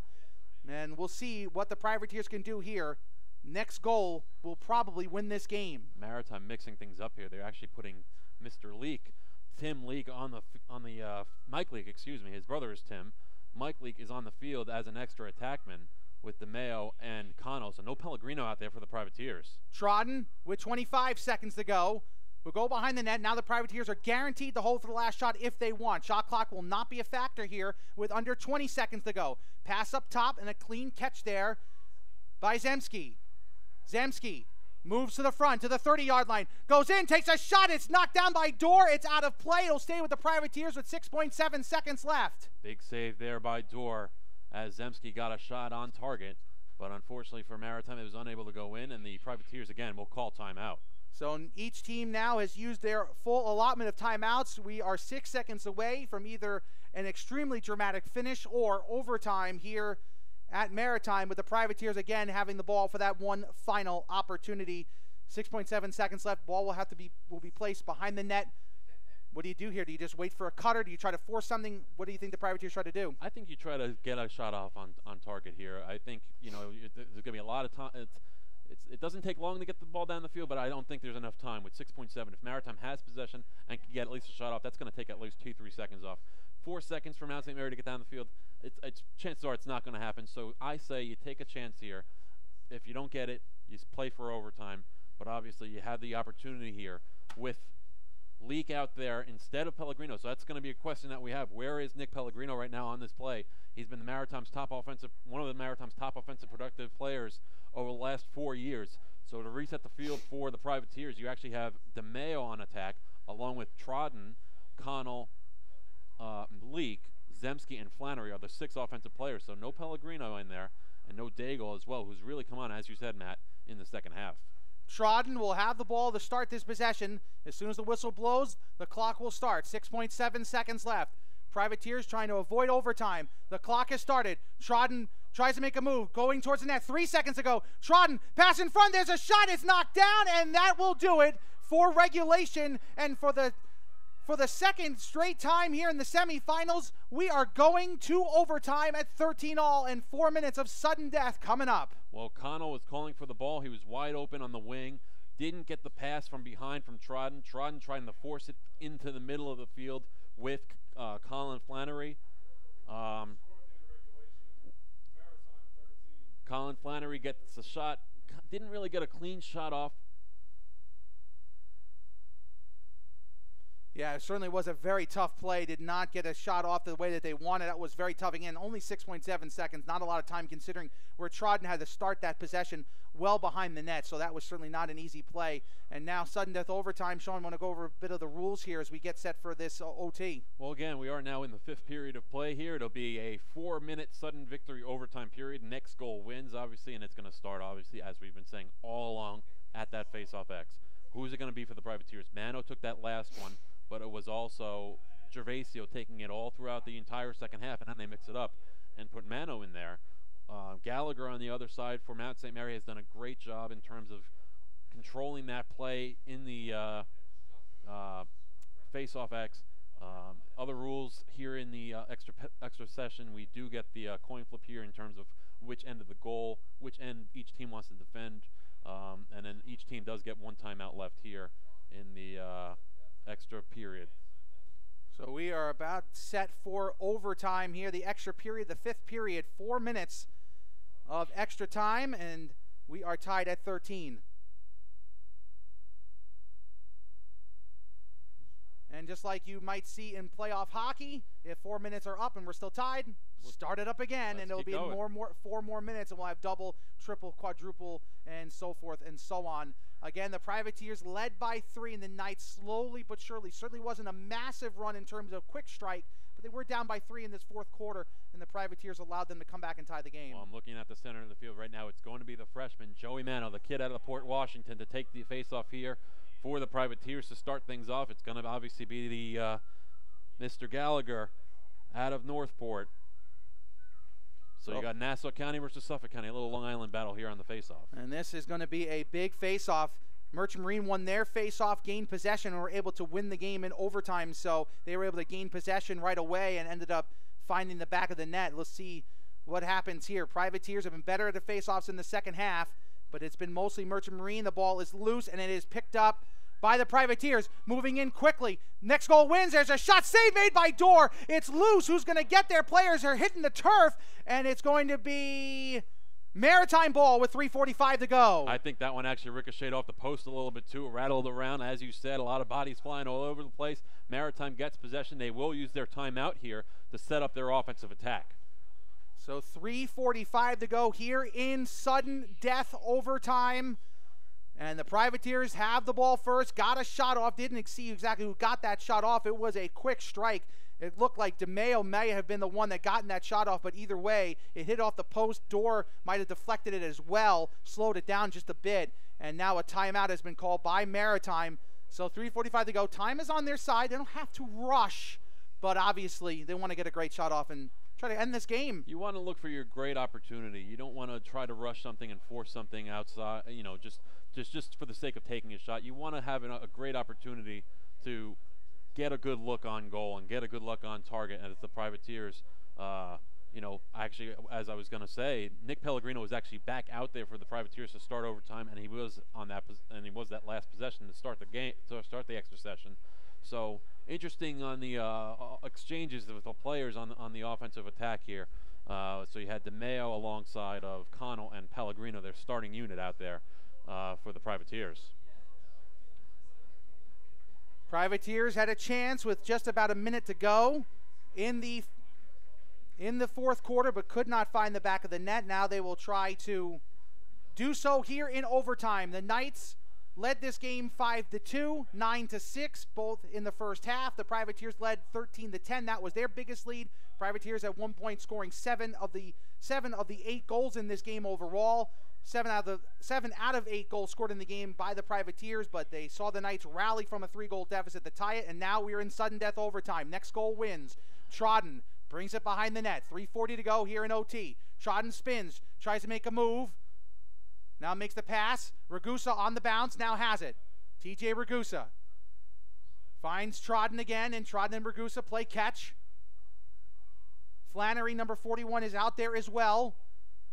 and we'll see what the Privateers can do here. Next goal will probably win this game. Maritime mixing things up here. They're actually putting Mr. Leak, Tim Leak, on the Mike Leak, excuse me. His brother is Tim. Mike Leak is on the field as an extra attackman with DeMeo and Cano, so no Pellegrino out there for the Privateers. Trodden with 25 seconds to go. We'll go behind the net. Now the Privateers are guaranteed to hold for the last shot if they want. Shot clock will not be a factor here with under 20 seconds to go. Pass up top and a clean catch there by Zemski. Zemski moves to the front, to the 30-yard line. Goes in, takes a shot. It's knocked down by Dorr. It's out of play. It'll stay with the Privateers with 6.7 seconds left. Big save there by Dorr as Zemski got a shot on target. But unfortunately for Maritime, it was unable to go in, and the Privateers, again, will call timeout. So each team now has used their full allotment of timeouts. We are 6 seconds away from either an extremely dramatic finish or overtime here at Maritime, with the Privateers again having the ball for that one final opportunity. 6.7 seconds left. Ball will be placed behind the net. What do you do here? Do you just wait for a cutter? Do you try to force something? What do you think the Privateers try to do? I think you try to get a shot off on target here. I think, you know, there's going to be a lot of time. It doesn't take long to get the ball down the field, but I don't think there's enough time with 6.7. If Maritime has possession and can get at least a shot off, that's going to take at least 2-3 seconds off. 4 seconds for Mount St. Mary to get down the field, chances are it's not going to happen. So I say you take a chance here. If you don't get it, you play for overtime. But obviously you have the opportunity here with Leak out there instead of Pellegrino. So that's going to be a question that we have. Where is Nick Pellegrino right now on this play? He's been one of the Maritime's top offensive productive players over the last 4 years. So to reset the field for the Privateers, you actually have DeMeo on attack, along with Trodden, Connell, Leak, Zemski, and Flannery are the 6 offensive players. So no Pellegrino in there, and no Daigle as well, who's really come on, as you said, Matt, in the second half. Trodden will have the ball to start this possession. As soon as the whistle blows, the clock will start. 6.7 seconds left. Privateers trying to avoid overtime. The clock has started. Trodden tries to make a move, going towards the net. 3 seconds ago, Trodden, pass in front, there's a shot, it's knocked down, and that will do it for regulation. And for the second straight time here in the semifinals, we are going to overtime at 13-all and 4 minutes of sudden death coming up. Well, Connell was calling for the ball. He was wide open on the wing. Didn't get the pass from behind from Trodden. Trodden trying to force it into the middle of the field with Colin Flannery. Colin Flannery gets a shot. Didn't really get a clean shot off. Yeah, it certainly was a very tough play. Did not get a shot off the way that they wanted. That was very tough. Again, only 6.7 seconds. Not a lot of time considering where Trodden had to start that possession well behind the net. So that was certainly not an easy play. And now sudden death overtime. Sean, I want to go over a bit of the rules here as we get set for this OT. Well, again, we are now in the 5th period of play here. It'll be a 4-minute sudden victory overtime period. Next goal wins, obviously, and it's going to start, obviously, as we've been saying all along, at that face-off X. Who's it going to be for the Privateers? Mano took that last one, but it was also Gervasio taking it all throughout the entire second half, and then they mix it up and put Mano in there. Gallagher on the other side for Mount St. Mary has done a great job in terms of controlling that play in the face-off X. Other rules here in the extra session, we do get the coin flip here in terms of which end of the goal, which end each team wants to defend, and then each team does get one timeout left here in the extra period. So we are about set for overtime here, the extra period, the 5th period, 4 minutes of extra time, and we are tied at 13. And just like you might see in playoff hockey, if 4 minutes are up and we're still tied, start it up again, and it'll be 4 more minutes, and we'll have double, triple, quadruple, and so forth and so on. Again, the Privateers led by 3 in the night, slowly but surely. Certainly wasn't a massive run in terms of quick strike, but they were down by 3 in this 4th quarter, and the Privateers allowed them to come back and tie the game. Well, I'm looking at the center of the field right now. It's going to be the freshman, Joey Mano, the kid out of Port Washington, to take the face-off here for the Privateers to start things off. It's going to obviously be the Mr. Gallagher out of Northport. So you got Nassau County versus Suffolk County, a little Long Island battle here on the face-off. And this is going to be a big face-off. Merchant Marine won their face-off, gained possession, and were able to win the game in overtime. So they were able to gain possession right away and ended up finding the back of the net. Let's see what happens here. Privateers have been better at the face-offs in the second half, but it's been mostly Merchant Marine. The ball is loose, and it is picked up by the Privateers, moving in quickly. Next goal wins. There's a shot save made by Dorr. It's loose. Who's going to get there? Players are hitting the turf, and it's going to be Maritime ball with 3:45 to go. I think that one actually ricocheted off the post a little bit too. It rattled around, as you said, a lot of bodies flying all over the place. Maritime gets possession. They will use their timeout here to set up their offensive attack. So 3:45 to go here in sudden death overtime. And the Privateers have the ball first, got a shot off, didn't see exactly who got that shot off. It was a quick strike. It looked like DeMeo may have been the one that gotten that shot off, but either way, it hit off the post. Dorr might have deflected it as well, slowed it down just a bit. And now a timeout has been called by Maritime. So 3:45 to go. Time is on their side. They don't have to rush, but obviously they want to get a great shot off and try to end this game. You want to look for your great opportunity. You don't want to try to rush something and force something outside, you know, just for the sake of taking a shot. You want to have a great opportunity to get a good look on goal and get a good look on target. And it's the Privateers, you know, actually, as I was going to say, Nick Pellegrino was actually back out there for the Privateers to start overtime, and he was on that, and he was that last possession to start the game, to start the extra session. So interesting on the exchanges with the players on the offensive attack here. So you had DeMeo alongside of Connell and Pellegrino, their starting unit out there for the Privateers. Privateers had a chance with just about a minute to go in the fourth quarter, but could not find the back of the net. Now they will try to do so here in overtime. The Knights led this game 5-2, 9-6, both in the first half. The Privateers led 13-10. That was their biggest lead. Privateers at one point scoring seven of the 8 goals in this game overall. 7 out of 8 goals scored in the game by the Privateers, but they saw the Knights rally from a 3-goal deficit to tie it, and now we're in sudden death overtime. Next goal wins. Trodden Brings it behind the net. 3:40 to go here in OT. Trodden spins. Tries to make a move. Now makes the pass. Ragusa on the bounce. Now has it. TJ Ragusa finds Trodden again, and Trodden and Ragusa play catch. Flannery, number 41, is out there as well.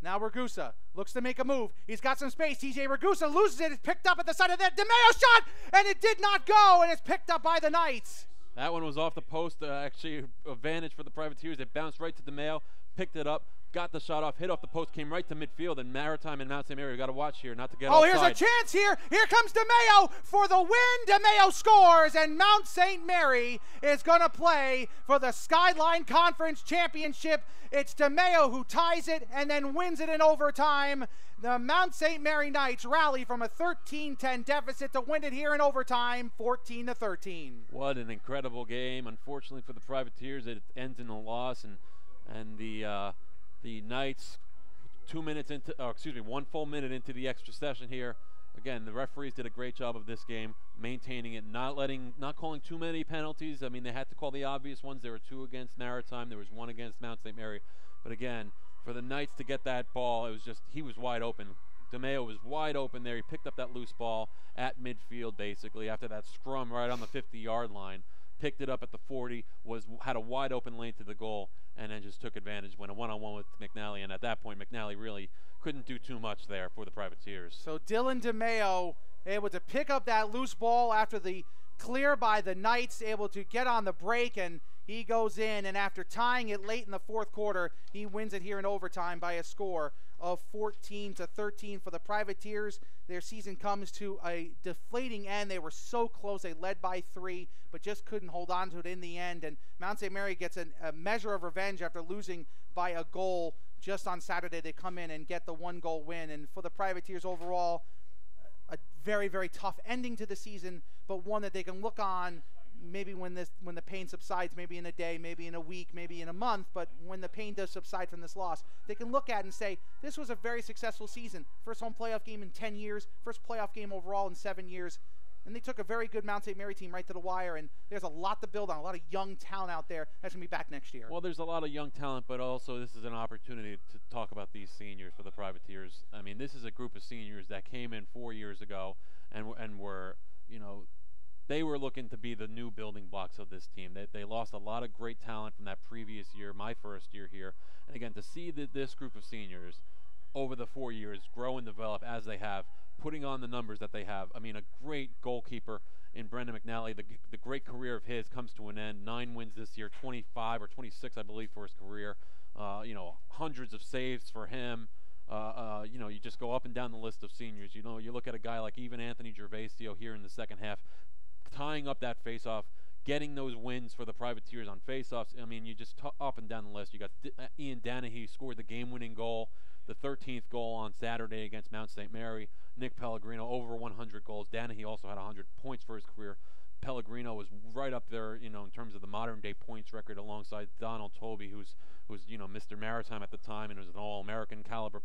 Now Ragusa looks to make a move. He's got some space. TJ Ragusa loses it. It's picked up at the side of that. DeMeo shot, and it did not go, and it's picked up by the Knights. That one was off the post. Actually, advantage for the Privateers. It bounced right to DeMeo, picked it up, got the shot off, hit off the post, came right to midfield, and Maritime and Mount St. Mary, got to watch here not to get offside. Here's a chance here. Here comes DeMeo for the win. DeMeo scores, and Mount St. Mary is going to play for the Skyline Conference Championship. It's DeMeo who ties it and then wins it in overtime. The Mount St. Mary Knights rally from a 13-10 deficit to win it here in overtime, 14-13. What an incredible game. Unfortunately for the Privateers, it ends in a loss, and the Knights, 1 full minute into the extra session here. Again, the referees did a great job of this game, maintaining it, not calling too many penalties. I mean, they had to call the obvious ones. There were 2 against Maritime. There was 1 against Mount St. Mary. But again, for the Knights to get that ball, it was just, he was wide open. DeMeo was wide open there. He picked up that loose ball at midfield, basically, after that scrum right on the 50-yard line. Picked it up at the 40, had a wide open lane to the goal, and then just took advantage, went a one-on-one with McNally, and at that point McNally really couldn't do too much there for the Privateers. So Dylan DeMeo able to pick up that loose ball after the clear by the Knights, able to get on the break, and he goes in, and after tying it late in the 4th quarter, he wins it here in overtime by a score of 14-13 for the Privateers. Their season comes to a deflating end. They were so close. They led by 3, but just couldn't hold on to it in the end. And Mount St. Mary gets a measure of revenge after losing by a goal just on Saturday. They come in and get the 1-goal win. And for the Privateers overall, a very, very tough ending to the season, but one that they can look on maybe when the pain subsides, maybe in a day, maybe in a week, maybe in a month, but when the pain does subside from this loss, they can look at it and say, this was a very successful season. First home playoff game in 10 years, first playoff game overall in 7 years. And they took a very good Mount St. Mary team right to the wire, and there's a lot to build on, a lot of young talent out there that's going to be back next year. Well, there's a lot of young talent, but also this is an opportunity to talk about these seniors for the Privateers. I mean, this is a group of seniors that came in 4 years ago and were, you know, they were looking to be the new building blocks of this team. They lost a lot of great talent from that previous year, my first year here. And again, to see this group of seniors over the 4 years grow and develop as they have, putting on the numbers that they have. I mean, a great goalkeeper in Brendan McNally. The great career of his comes to an end. 9 wins this year, 25 or 26, I believe, for his career. You know, hundreds of saves for him. You know, you just go up and down the list of seniors. You know, you look at a guy like even Anthony Gervasio here in the second half, tying up that face-off, getting those wins for the Privateers on face-offs. I mean, you just up and down the list. You got Ian Danahy scored the game-winning goal, the 13th goal on Saturday against Mount St. Mary. Nick Pellegrino over 100 goals. Danahy also had 100 points for his career. Pellegrino was right up there, you know, in terms of the modern-day points record, alongside Donald Tobey, who's you know, Mr. Maritime at the time and was an All-American caliber,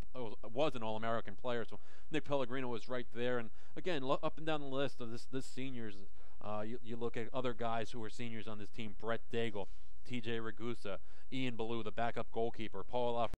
was an All-American player. So Nick Pellegrino was right there. And again, up and down the list of this seniors. You look at other guys who are seniors on this team: Brett Daigle, TJ Ragusa, Ian Ballou, the backup goalkeeper, Paul